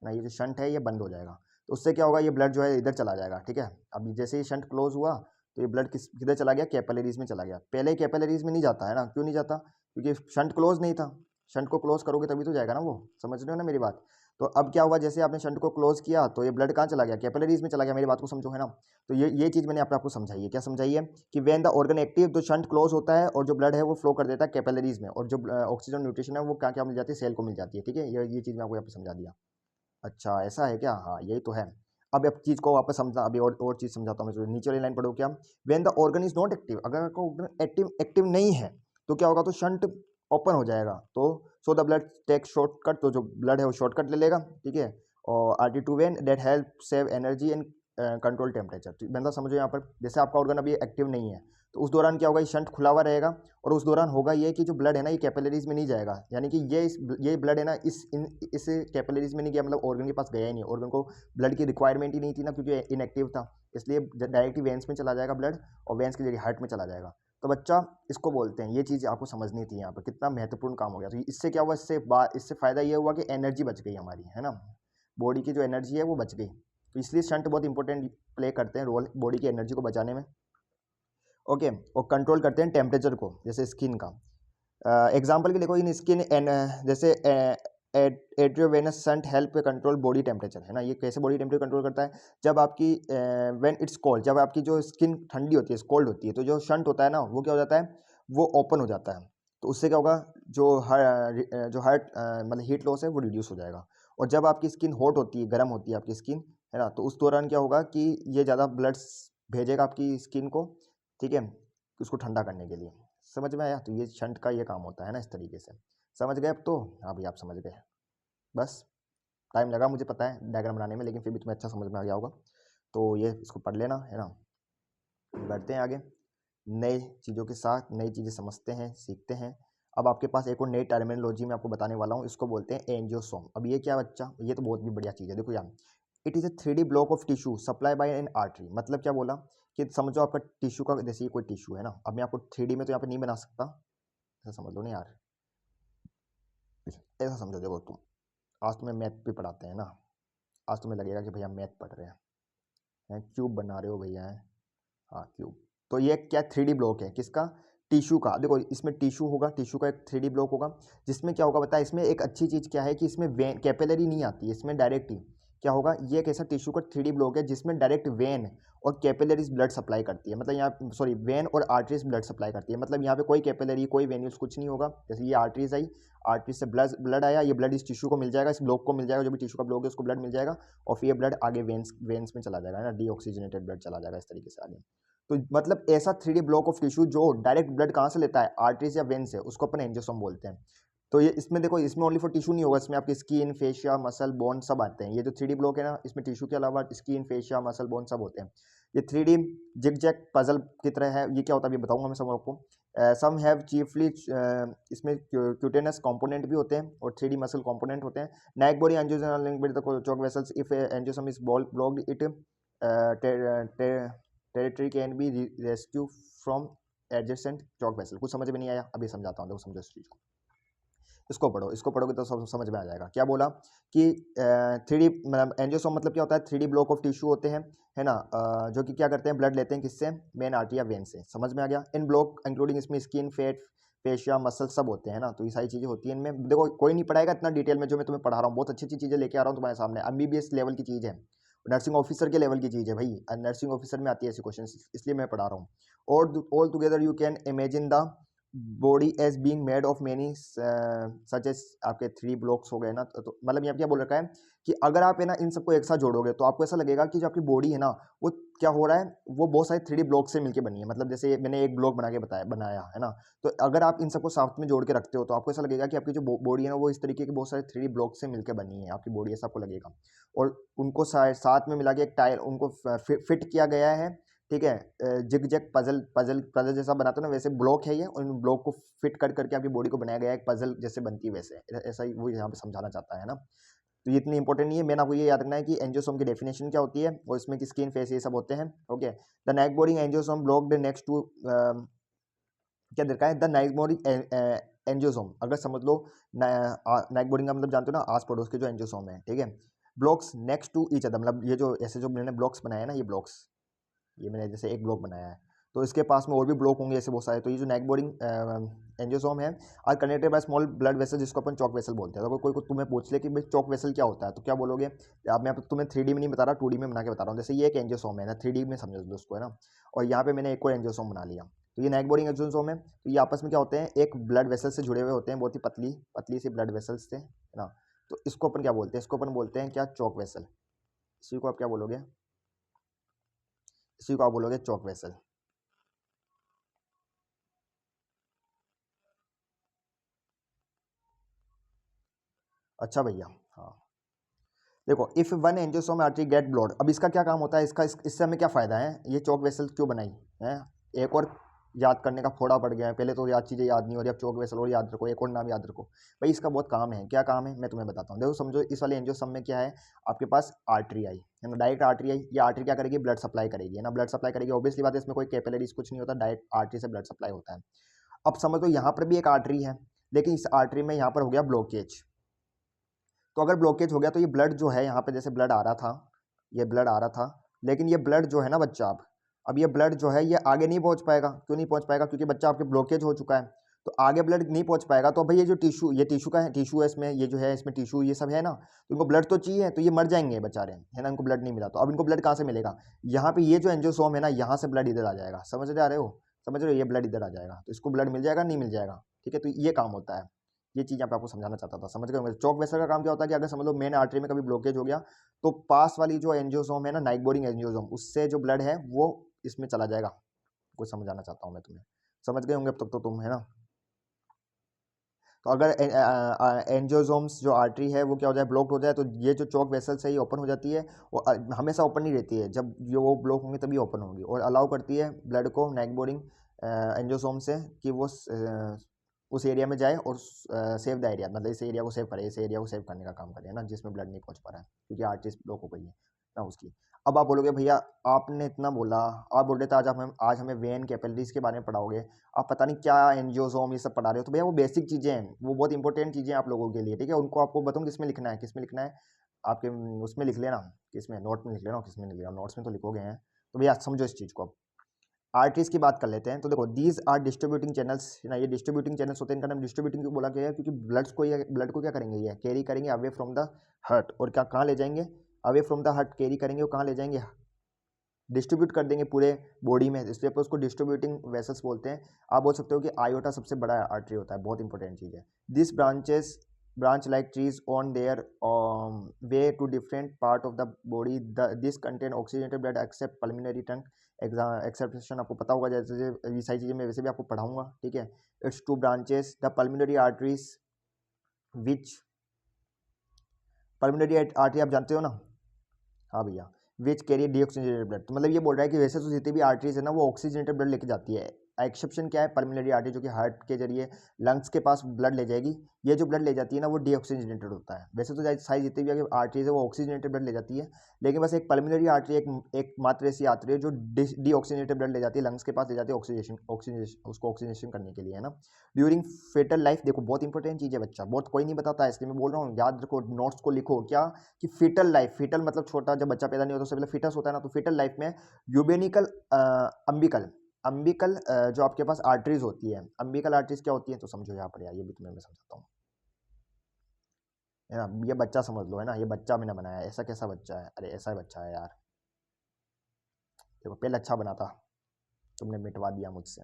Speaker 1: ना, ये जो शंट है ये बंद हो जाएगा। तो उससे क्या होगा, ये ब्लड जो है इधर चला जाएगा, ठीक है। अब जैसे ही शंट क्लोज हुआ तो ये ब्लड किधर चला गया, कैपिलरीज में चला गया। पहले कैपिलरीज में नहीं जाता है ना, क्यों नहीं जाता, क्योंकि शंट क्लोज नहीं था। शंट को क्लोज करोगे तभी तो जाएगा ना वो, समझ रहे हो ना मेरी बात। तो अब क्या हुआ, जैसे आपने शंट को क्लोज किया तो ये ब्लड कहाँ चला गया, कैपिलरीज में चला गया, मेरी बात को समझो, है ना। तो ये चीज़ मैंने आपको समझाई है, क्या समझाई है कि व्हेन द ऑर्गन एक्टिव तो शंट क्लोज होता है और जो ब्लड है वो फ्लो कर देता है कैपिलरीज में, और जो ऑक्सीजन न्यूट्रिशन है वो क्या क्या मिल जाती है, सेल को मिल जाती है, ठीक है। ये चीज़ मैं आपको यहाँ पे समझा दिया। अच्छा ऐसा है क्या? हाँ, यही तो है। अब चीज़ को वापस समझा, अभी और चीज़ समझाता हूँ मैं तुझे। नीचे वाली लाइन पढ़ो क्या? When the organ is not active, अगर आपका ऑर्गन एक्टिव नहीं है, तो क्या होगा? तो शंट ओपन हो जाएगा। तो so the blood take shortcut, तो जो ब्लड है वो शॉर्टकट ले लेगा, ठीक है? और आरटी2 vein that help save energy and control temperature. तो बंदा समझो यहाँ पर, जैसे आपका ऑर्गन अभी एक्टिव नहीं है, तो उस दौरान क्या होगा? ये शंट खुला हुआ रहेगा, और उस दौरान होगा ये कि जो ब्लड है ना, ये कैपिलरीज में नहीं जाएगा, यानी कि ये ब्लड है ना, इस कैपिलरीज में नहीं गया, मतलब ऑर्गन के पास गया ही नहीं, ऑर्गन को ब्लड की रिक्वायरमेंट ही नहीं थी ना, क्योंकि इनएक्टिव था, इसलिए डायरेक्ट वेंस में चला जाएगा ब्लड, और वेंस के जरिए हार्ट में चला जाएगा। तो बच्चा इसको बोलते हैं, ये चीज़ आपको समझनी थी यहाँ पर, कितना महत्वपूर्ण काम हो गया। तो इससे क्या हुआ? इससे फायदा ये हुआ कि एनर्जी बच गई हमारी, है ना, बॉडी की जो एनर्जी है वो बच गई। तो इसलिए शंट बहुत इंपॉर्टेंट प्ले करते हैं रोल बॉडी की एनर्जी को बचाने में। ओके, और कंट्रोल करते हैं टेम्परेचर को, जैसे स्किन का। एग्जाम्पल के देखो, इन स्किन एंड जैसे arteriovenous shunt help control body temperature, है ना। ये कैसे बॉडी टेम्परेचर कंट्रोल करता है? जब आपकी व्हेन इट्स कोल्ड, जब आपकी जो स्किन ठंडी होती है, कोल्ड होती है, तो जो शंट होता है ना, वो क्या हो जाता है? वो ओपन हो जाता है। तो उससे क्या होगा? जो हार्ट मतलब हीट लॉस है वो रिड्यूस हो जाएगा। और जब आपकी स्किन हॉट होती है, गर्म होती है आपकी स्किन, है ना, तो उस दौरान क्या होगा कि ये ज़्यादा ब्लड भेजेगा आपकी स्किन को, ठीक है, उसको ठंडा करने के लिए। समझ में आया? तो ये शंट का ये काम होता है ना, इस तरीके से। समझ गए अब तो? हाँ भाई, आप समझ गए। बस टाइम लगा मुझे पता है डायग्राम बनाने में, लेकिन फिर भी तुम्हें अच्छा समझ में आ गया होगा। तो ये इसको पढ़ लेना, है ना। बढ़ते हैं आगे, नए चीज़ों के साथ नई चीज़ें समझते हैं, सीखते हैं। अब आपके पास एक और नई टर्मिनोलॉजी मैं आपको बताने वाला हूँ, इसको बोलते हैं एंजियोसोम। अब ये क्या बच्चा? ये तो बहुत भी बढ़िया चीज़ है। देखो यार, it is a 3D block of tissue supply bye N artery. मतलब क्या बोला कि समझो आपका टिश्यू का, जैसे ये कोई टिश्यू है ना, अब मैं आपको 3D में तो यहाँ पे नहीं बना सकता, ऐसा समझ लो ना यार, ऐसा समझो। देखो तुम, आज तुम्हें मैथ भी पढ़ाते हैं ना, आज तुम्हें लगेगा कि भैया मैथ पढ़ रहे हैं, क्यूब बना रहे हो भैया, है हाँ क्यूब। तो ये क्या 3D ब्लॉक है? किसका? टिश्यू का। देखो इसमें टिश्यू होगा, टिश्यू का एक 3D ब्लॉक होगा, जिसमें क्या होगा बताया? इसमें एक अच्छी चीज़ क्या है कि इसमें वेन कैपिलरी नहीं आती, इसमें डायरेक्ट ही क्या होगा? ये एक ऐसा टिश्यू का 3D ब्लॉक है जिसमें डायरेक्ट वेन और कैपिलरीज ब्लड सप्लाई करती है। मतलब यहाँ सॉरी, वेन और आर्टरीज ब्लड सप्लाई करती है। मतलब यहाँ पे कोई कैपिलरी, कोई वेन्यूज कुछ नहीं होगा। जैसे ये आर्टरीज आई, आर्टरीज से ब्लड आया, ये ब्लड इस टिश्यू को मिल जाएगा, इस ब्लॉक को मिल जाएगा, जो भी टिश्यू का ब्लॉक है उसको ब्लड मिल जाएगा, और फिर ये ब्लड आगे वेन्स में चला जाएगा, है ना, डीऑक्सीजनेटेड ब्लड चला जाएगा इस तरीके से आगे। तो मतलब ऐसा 3D ब्लॉक ऑफ टिश्यू जो डायरेक्ट ब्लड कहाँ से लेता है? आर्टरीज या वेन से, उसको अपन एंजियोसोम बोलते हैं। तो ये इसमें देखो, इसमें ओनली फॉर टिश्यू नहीं होगा, इसमें आपकी स्किन, फेशिया, मसल, बोन सब आते हैं। ये जो 3D ब्लॉक है ना, इसमें टिश्यू के अलावा स्किन, फेशिया, मसल, बोन सब होते हैं। ये 3D जिग-जैग पजल की तरह है। ये क्या होता है अभी बताऊंगा मैं सब आपको। सम हैव चीफली, इसमें क्यूटेनस कंपोनेंट भी होते हैं और 3D मसल कंपोनेंट होते हैं। Neck body angiosome link with the choke vessels, if angiosome is blocked it territory can be rescue from adjacent choke vessel. कुछ समझ में नहीं आया? अभी समझाता हूँ, देखो समझो इस चीज़ को। इसको पढ़ो, इसको पढ़ोगे तो सब समझ में आ जाएगा। क्या बोला कि 3D मतलब एंजियोसोम मतलब क्या होता है? 3D ब्लॉक ऑफ टिश्यू होते हैं, है ना, जो कि क्या करते हैं? ब्लड लेते हैं किससे? मेन आर्टरी या वेन से। समझ में आ गया? इन ब्लॉक इंक्लूडिंग इसमें स्किन, फेट, फेशिया, मसल सब होते हैं ना। तो ये सारी चीज़ें होती हैं इनमें। देखो कोई नहीं पढ़ाएगा इतना डिटेल में जो मैं तुम्हें पढ़ा रहा हूँ, बहुत अच्छी अच्छी चीज़ें लेके आ रहा हूँ तुम्हारे सामने। MBBS लेवल की चीज़ है, नर्सिंग ऑफिसर के लेवल की चीज़ है भाई, नर्सिंग ऑफिसर में आती है ऐसी क्वेश्चन, इसलिए मैं पढ़ा रहा हूँ। और all together you can imagine the body as being made of many such as आपके 3 ब्लॉक्स हो गए ना। तो मतलब यहाँ क्या बोल रखा है कि अगर आप है ना इन सबको एक साथ जोड़ोगे तो आपको ऐसा लगेगा कि जो आपकी बॉडी है ना, वो क्या हो रहा है? वो बहुत सारे 3D ब्लॉक से मिलके बनी है। मतलब जैसे मैंने एक ब्लॉक बना के बनाया है ना, तो अगर आप इन सबको साथ में जोड़ के रखते हो तो आपको ऐसा लगेगा कि आपकी जो बॉडी है ना, वो इस तरीके के बहुत सारे 3D ब्लॉक से मिलकर बनी है आपकी बॉडी, ऐसा आपको लगेगा। और उनको साथ में मिला के एक टाइल उनको फिट किया गया है, ठीक है। Jigsaw puzzle puzzle puzzle जैसा बनाते हो ना, वैसे ब्लॉक है ये, और इन ब्लॉक को फिट कर करके आपकी बॉडी को बनाया गया है, एक पजल जैसे बनती है वैसे, ऐसा ही वो यहाँ पे समझाना चाहता है ना। तो ये इतनी इंपॉर्टेंट नहीं है, मैंने आपको ये याद रखना है कि एंजियोसोम की डेफिनेशन क्या होती है, और इसमें की स्किन, फेस, ये सब होते हैं। Okay, the neighbouring angiosome blocked next to, क्या देखा है? द नेक बोरिंग एंजियोसोम, अगर समझ लो नेक बोरिंग का मतलब जानते हो ना, आस पड़ोस के जो एंजियोसोम है, ठीक है, blocks next to each other, मतलब ये जो ऐसे जो मैंने ब्लॉक्स बनाए हैं ना, ये ब्लॉक्स, ये मैंने जैसे एक ब्लॉक बनाया है, तो इसके पास में और भी ब्लॉक होंगे ऐसे बहुत सारे। तो ये जो नेक बोरिंग एंजियोसोम है are connected by small blood vessel, जिसको अपन चौक वेसल बोलते हैं। तो अगर कोई तुम्हें पूछ ले कि भाई चौक वेसल क्या होता है, तो क्या बोलोगे? अब मैं तुम्हें 3D में नहीं बता रहा, 2D में बना के बता रहा हूँ। जैसे ये एक एंजियोसोम है ना, 3D में समझ लो उसको, है ना, और यहाँ पे मैंने एक और एंजियोसोम बना लिया। तो ये नेक बोरिंग एंजियोसोम है, तो ये आपस में क्या होते हैं? एक ब्लड वेसल से जुड़े हुए होते हैं, बहुत ही पतली पतली सी ब्लड वेसल्स से, है ना। तो इसको अपन क्या बोलते हैं, इसको अपन बोलते हैं क्या, चौक वेसल। इसी को आप क्या बोलोगे, इसी को आप बोलोगे चौक वेसल। अच्छा भैया, हाँ देखो, if one angiosperm artery get blocked, अब इसका क्या काम होता है, इससे हमें क्या फायदा है, ये चौक वेसल क्यों बनाई है, एक और याद करने का फोड़ा पड़ गया है, पहले तो याद चीजें याद नहीं हो रही, अब चौक वेसल और याद रखो, एक और नाम याद रखो। भाई इसका बहुत काम है, क्या काम है मैं तुम्हें बताता हूँ। देखो समझो, इस वाले एंजियोस्पर्म में क्या है, आपके पास आर्टरी आई है ना, डायरेक्ट आर्टरी आई, ये आर्टरी क्या करेगी, ब्लड सप्लाई करेगी है ना, ब्लड सप्लाई करेगी, ऑब्वियसली बात है, इसमें कोई कैपिलरीज कुछ नहीं होता, डायरेक्ट आर्टरी से ब्लड सप्लाई होता है। अब समझ लो यहाँ पर भी एक आर्टरी है, लेकिन इस आर्टरी में यहाँ पर हो गया ब्लॉकेज। तो अगर ब्लॉकेज हो गया तो ये ब्लड जो है, यहाँ पे जैसे ब्लड आ रहा था, ये ब्लड आ रहा था, लेकिन ये ब्लड जो है ना बच्चा, अब ये ब्लड जो है ये आगे नहीं पहुंच पाएगा, क्यों नहीं पहुंच पाएगा, क्योंकि बच्चा आपके ब्लॉकेज हो चुका है, तो आगे ब्लड नहीं पहुंच पाएगा। तो भाई ये जो टिश्यू, ये टिश्यू का है, टिश्यू है इसमें, ये जो है इसमें टिश्यू ये सब है ना, तो इनको ब्लड तो चाहिए, तो ये मर जाएंगे बेचारे, है ना, इनको ब्लड नहीं मिला, तो अब इनको ब्लड कहाँ से मिलेगा, यहाँ पे ये जो एंजियोसोम है ना, यहाँ से ब्लड इधर आ जाएगा, समझ रहे हो, समझ रहे हो, ये ब्लड इधर आ जाएगा, तो इसको ब्लड मिल जाएगा, नहीं मिल जाएगा, ठीक है, तो ये काम होता है। ये चीज़ यहाँ पे आपको समझाना चाहता था, समझ गए होंगे। चौक वेसल का काम क्या होता है कि अगर समझ लो मेन आर्टरी में कभी ब्लॉकेज हो गया, तो पास वाली जो एंजियोसोम है ना, नाइक बोरिंग एंजियोसोम, उससे जो ब्लड है वो इसमें चला जाएगा। कुछ समझाना चाहता हूँ मैं तुम्हें, समझ गए होंगे अब तक तो तुम, है ना। तो अगर एंजियोसोम्स जो आर्टरी है वो क्या हो जाए, ब्लॉक हो जाए, तो ये जो चौक वेसल से ही ओपन हो जाती है, वो हमेशा ओपन नहीं रहती है, जब ये वो ब्लॉक होंगे तभी ओपन होगी, और अलाउ करती है ब्लड को नाइक बोरिंग एंजियोसोम से कि वो उस एरिया में जाए और सेव द एरिया, मतलब इस एरिया को सेव करे, इस एरिया को सेव करने का काम करे, है ना, जिसमें ब्लड नहीं पहुंच पा रहा है, क्योंकि आर्टरीज ब्लॉक हो गई है ना उसकी। अब आप बोलोगे भैया आपने इतना बोला, आप बोल रहे थे आज हमें वेन कैपिलरीज के बारे में पढ़ाओगे, आप पता नहीं क्या एंजियोसोम ये सब पढ़ा रहे हो, तो भैया वो बेसिक चीज़ें हैं, वो बहुत इंपॉर्टेंट चीज़ें हैं आप लोगों के लिए, ठीक है, उनको आपको बताऊँ किसमें लिखना है, किसमें लिखना है, आपके उसमें लिख लेना, किसमें, नोट में लिख लेना, किसमें लिख लेना, नोट्स में तो लिखोगे हैं। तो भैया समझो इस चीज़ को। अब आर्टरीज की बात कर लेते हैं, तो देखो दीज आर डिस्ट्रीब्यूटिंग चैनल्स ना, ये डिस्ट्रीब्यूटिंग चैनल्स होते हैं, इनका नाम डिस्ट्रीब्यूटिंग क्यों बोला गया है, क्योंकि ब्लड को क्या करेंगे, ये कैरी करेंगे अवे फ्रॉम द हार्ट, और क्या कहाँ ले जाएंगे, away from the heart carry करेंगे, और कहाँ ले जाएंगे, डिस्ट्रीब्यूट कर देंगे पूरे बॉडी में, इसलिए पर उसको डिस्ट्रीब्यूटिंग वेसल्स बोलते हैं। आप बोल सकते हो कि आयोटा सबसे बड़ा आर्टरी होता है, बहुत इंपॉर्टेंट चीज़ है। This branches branch like trees on their way to different part of the body, this contain oxygenated blood except pulmonary trunk acceptation आपको पता होगा, जैसे ये सारी चीज़ें मैं वैसे भी आपको पढ़ाऊंगा, ठीक है। It's two branches, the pulmonary arteries which, pulmonary artery आप जानते हो ना, हाँ भैया, विच कैरी डीऑक्सीजनेटेड ब्लड, तो मतलब ये बोल रहा है कि वैसे तो जितनी भी आर्टरीज है ना वो ऑक्सीजनेटेड ब्लड लेके जाती है, एक्सेप्शन क्या है, पल्मिनरी आर्टरी जो कि हार्ट के जरिए लंग्स के पास ब्लड ले जाएगी, ये जो ब्लड ले जाती है ना वो डीऑक्सीजनेटेड होता है। वैसे तो सारी जितनी भी आर्टरीज है वो ऑक्सीजनेटेड ब्लड ले जाती है, लेकिन बस एक पल्मिनरी आर्टरी एक मात्र ऐसी आर्टरी है जो डीऑक्सीजनेटेड ब्लड ले जाती है, लंग्स के पास ले जाती है ऑक्सीजनेशन उसको ऑक्सीजनेशन करने के लिए, है ना। ड्यूरिंग फेटल लाइफ, देखो बहुत इंपॉर्टेंट चीज़ है बच्चा, बहुत कोई नहीं बताता है, इसलिए मैं बोल रहा हूँ, याद रखो, नोट्स को लिखो, क्या कि फीटल लाइफ, फीटल मतलब छोटा, जब बच्चा पैदा नहीं होता उससे पहले फीटस होता है ना, तो फीटल लाइफ में यूबेनिकल अम्बिकल अम्बिकल जो आपके पास आर्टरीज होती है, अम्बिकल आर्टरीज क्या होती है, तो समझो यहाँ पर यार, ये भी तुम्हें मैं समझाता हूँ, है ना, ये बच्चा समझ लो, है ना, ये बच्चा मैंने बनाया है, ऐसा कैसा बच्चा है, अरे ऐसा बच्चा है यार, देखो पहले अच्छा बना था, तुमने मिटवा दिया मुझसे,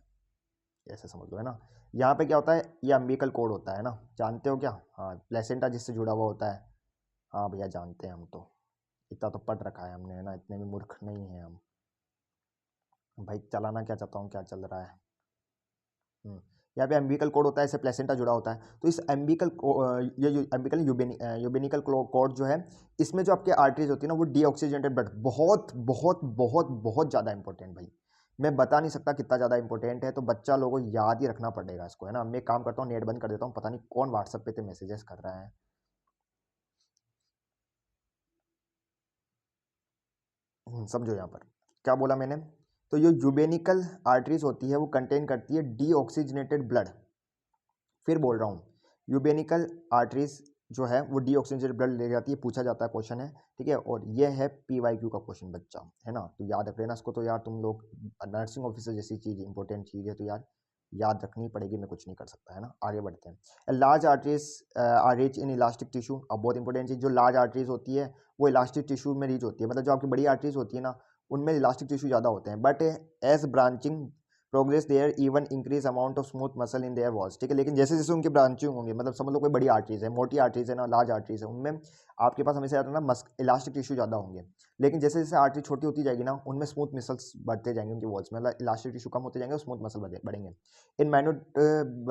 Speaker 1: ऐसे समझ लो, है ना। यहाँ पे क्या होता है, ये अम्बिकल कोड होता है ना, जानते हो क्या, हाँ, प्लेसेंटा जिससे जुड़ा हुआ होता है, हाँ भैया जानते हैं हम तो, इतना तो पढ़ रखा है हमने, है ना, इतने भी मूर्ख नहीं है हम। भाई चलाना क्या चाहता हूँ, क्या चल रहा है। यहाँ पे एम्बिकल कोड होता है, इससे प्लेसेंटा जुड़ा होता है, तो इस एम्बिकल ये जो एम्बिकल यूबेनिकल कोड जो है, इसमें जो आपके आर्टरीज होती है ना वो डीऑक्सीजनेटेड ब्लड, बहुत बहुत बहुत बहुत ज़्यादा इंपॉर्टेंट भाई, मैं बता नहीं सकता कितना ज़्यादा इंपॉर्टेंट है, तो बच्चा लोगों को याद ही रखना पड़ेगा इसको, है ना। मैं काम करता हूँ, नेट बंद कर देता हूँ, पता नहीं कौन व्हाट्सएप पे मैसेजेस कर रहा है। समझो यहाँ पर क्या बोला मैंने, तो ये यूबेनिकल आर्टरीज होती है वो कंटेन करती है डीऑक्सीजनेटेड ब्लड, फिर बोल रहा हूँ, यूबेनिकल आर्टरीज जो है वो डीऑक्सीजनेटेड ब्लड ले जाती है, पूछा जाता है क्वेश्चन है, ठीक है, और ये है PYQ का क्वेश्चन बच्चा, है ना, तो याद रख लेना इसको, तो यार तुम लोग नर्सिंग ऑफिसर जैसी चीज़ इंपॉर्टेंट चीज़ है, तो यार याद रखनी पड़ेगी, मैं कुछ नहीं कर सकता, है ना। आगे बढ़ते हैं, large arteries are rich in elastic tissue, अब बहुत इंपॉर्टेंट चीज़, जो लार्ज आर्टरीज होती है वो इलास्टिक टिश्यू में रीच होती है, मतलब जो आपकी बड़ी आर्टरीज होती है ना उनमें इलास्टिक टिश्यू ज़्यादा होते हैं, but as branching progress there even increase amount of smooth muscle in their walls, ठीक है। लेकिन जैसे जैसे उनके ब्रांचिंग होंगे, मतलब समझ लो कोई बड़ी आर्टरीज है, मोटी आर्टरीज है ना, लार्ज आर्टरीज है, उनमें आपके पास हमेशा ज़्यादा ना इलास्टिक टिश्यू ज़्यादा होंगे। लेकिन जैसे जैसे आर्टरी छोटी होती जाएगी ना, उनमें स्मूथ मसल्स बढ़ते जाएंगे उनकी वॉल्स में, मतलब इलास्टिक टिश्यू कम होते जाएंगे और स्मूथ मसल बढ़ेंगे। In minute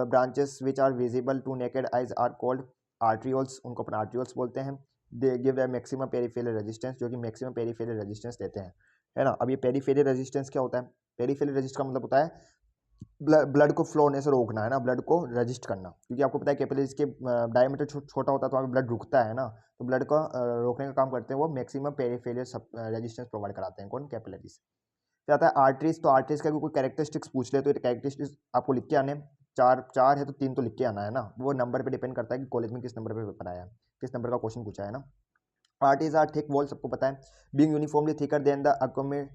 Speaker 1: branches which are visible to naked eyes are called arterioles, उनको अपन आर्ट्रियोल्स बोलते हैं। They give the maximum peripheral resistance, जो कि मैक्सिमम पेरिफेरल रेजिस्टेंस देते हैं, है ना। अब ये पेरिफेरल रेजिस्टेंस क्या होता है? पेरिफेरल रेजिस्टेंस का मतलब होता है ब्लड को फ्लो होने से रोकना, है ना, ब्लड को रजिस्ट करना, क्योंकि आपको पता है कैपिलरीज के डायमीटर छोटा होता है तो वहाँ पे ब्लड रुकता है ना, तो ब्लड को रोकने का काम करते हैं वो, मैक्सिमम पेरिफेरल रेजिस्टेंस प्रोवाइड कराते हैं कौन? कैपिलरीज। फिर आता है आर्टरीज, तो आर्टरीज का कोई कैरेक्टरिस्टिक्स पूछ ले तो कैरेक्टरिस्टिक्स आपको लिख के आने, चार चार है तो 3 तो लिख के आना, है ना। वो नंबर पे डिपेंड करता है कि कॉलेज में किस नंबर पे पेपर आया है, किस नंबर का क्वेश्चन पूछा है ना। आर्टरीज आर थिक वॉल, सबको पता है, being uniformly thicker than the accommodate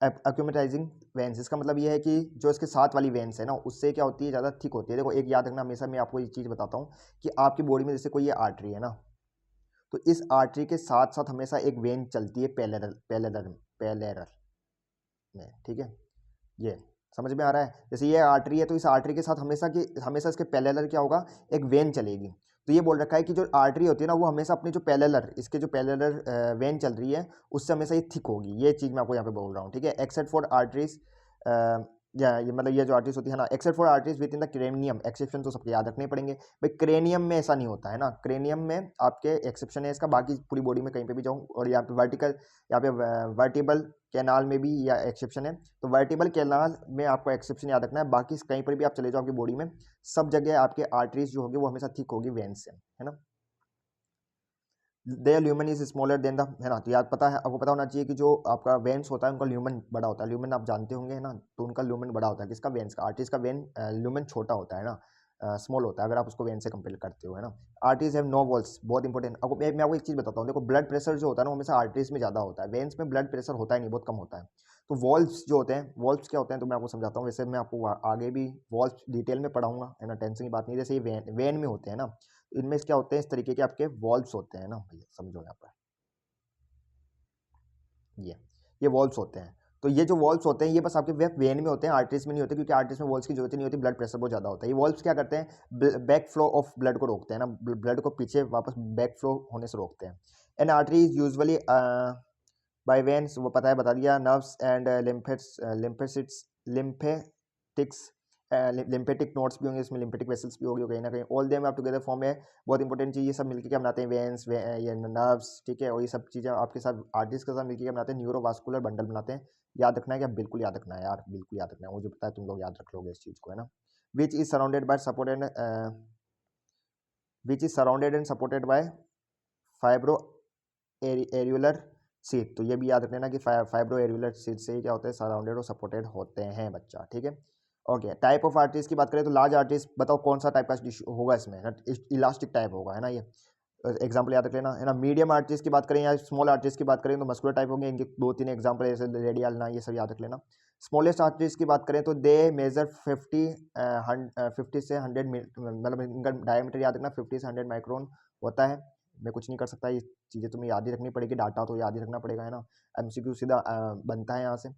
Speaker 1: accommodating veins. इसका मतलब ये है कि जो इसके साथ वाली वेन्स है ना, उससे क्या होती है, ज़्यादा थिक होती है। देखो एक याद रखना हमेशा, मैं आपको ये चीज़ बताता हूँ कि आपकी बॉडी में जैसे कोई ये आर्टरी है ना, तो इस आर्टरी के साथ साथ हमेशा एक वेन चलती है पैरेलल पैरेलल पैरेलल में, ठीक है। ये समझ में आ रहा है? जैसे ये आर्टरी है तो इस आर्टरी के साथ हमेशा इसके पैरेलल क्या होगा, एक वेन चलेगी। तो ये बोल रखा है कि जो आर्टरी होती है ना, वो हमेशा अपनी जो पैरेलल, इसके जो पैरेलल वेन चल रही है उससे हमेशा ये थिक होगी। ये चीज़ मैं आपको यहाँ पे बोल रहा हूँ, ठीक है। एक्सेप्ट फॉर आर्टरीज, या ये मतलब ये जो आर्टरीज होती है ना, except for arteries with in the cranium, exception तो सबके याद रखने पड़ेंगे भाई। क्रेनियम में ऐसा नहीं होता है ना, क्रेनियम में आपके एक्सेप्शन है इसका, बाकी पूरी बॉडी में कहीं पे भी जाऊँ, और यहाँ पे वर्टिकल, यहाँ पे वर्टिबल कैनाल में भी या एक्सेप्शन है, तो वर्टिबल कैनाल में आपको एक्सेप्शन याद रखना है। बाकी कहीं पर भी आप चले जाओ आपकी बॉडी में, सब जगह आपके आर्टरीज जो होगी वो हमेशा थिक होगी वेन से, है ना। Their lumen is smaller than the, है ना। तो याद पता है, आपको पता होना चाहिए कि जो आपका वेन्स होता है उनका ल्यूमन बड़ा होता है। ल्यूमन आप जानते होंगे, है ना, तो उनका ल्यूमन बड़ा होता है, किसका? वेन्स का। आर्टरीज का वेन ल्यूमन छोटा होता है ना, स्मॉल होता है अगर आप उसको वेन से कंपेयर करते हो, है ना। आर्टरीज हैव नो वॉल्स, बहुत इंपॉर्टेंट। आपको मैं आपको एक चीज़ बताता हूँ, देखो ब्लड प्रेशर जो होता है ना, वो हमेशा आर्टरीज में ज़्यादा होता है, वेन्स में ब्लड प्रेशर होता ही नहीं, बहुत कम होता है। तो वॉल्व्स जो होते हैं, वॉल्व्स क्या होते हैं तो मैं आपको समझाता हूँ। वैसे मैं आपको आगे भी वॉल्व्स डिटेल में पढ़ाऊंगा, है ना, टेंशन की बात नहीं। जैसे ये वेन में होते हैं ना, इनमें क्या होते हैं, इस तरीके के आपके वॉल्व्स होते हैं ना भैया, समझो यहाँ पर ये वॉल्व्स होते हैं। तो ये जो वॉल्व्स होते हैं ये बस आपके वेन में होते हैं, आर्टरीज में नहीं होते, क्योंकि आर्टरीज में वॉल्व्स की जरूरत ही नहीं होती, ब्लड प्रेशर बहुत ज़्यादा होता है। ये वॉल्व्स क्या करते हैं, बैक फ्लो ऑफ ब्लड को रोकते हैं ना, ब्लड को पीछे वापस बैक फ्लो होने से रोकते हैं। An artery is usually by veins, वो पता है, बता दिया। Nerves and lymphatics, lymphatic nodes भी होंगे इसमें, लिम्फेटिक वेसल्स भी होगी कहीं ना कहीं। ऑल देम आप टुगेदर फॉर्म है, बहुत इंपॉर्टेंट चीज़, ये सब मिलकर क्या बनाते हैं, वेन्स, ये नर्व्स, ठीक है। और ये सब चीज़ें आपके साथ आर्टरीज के साथ मिलकर क्या बनाते हैं, न्यूरोवास्कुलर बंडल बनाते हैं। याद रखना है क्या? बिल्कुल याद रखना है यार, बिल्कुल याद रखना है, मुझे पता है तुम लोग याद रख लोगे इस चीज़ को, है ना। Which is surrounded bye supported which is surrounded and supported by fibro areolar seat. तो ये भी याद रखना ना कि फाइब्रो एरियुलर सीट से ही क्या होता है, सराउंडेड और सपोर्टेड होते हैं बच्चा, ठीक है। ओके, टाइप ऑफ आर्टरीज की बात करें तो लार्ज आर्टरीज, बताओ कौन सा टाइप का होगा इसमें, इलास्टिक टाइप होगा, है ना। ये एग्जाम्पल याद रख लेना, है ना। मीडियम आर्टरीज की बात करें या स्मॉल आर्टरीज की बात करें तो मस्कुलर टाइप होंगे, इनके 2-3 एग्जाम्पल जैसे रेडियल ना, ये सब याद रख लेना। स्मॉलेस्ट आर्टरीज की बात करें तो दे मेजर 50 से 100, मतलब इनका डायमीटर याद रखना 50 से 100 माइक्रोन होता है। मैं कुछ नहीं कर सकता, ये चीज़ें तुम्हें याद ही रखनी पड़ेगी, डाटा तो याद ही रखना पड़ेगा, है ना। एमसीक्यू सीधा बनता है यहाँ से।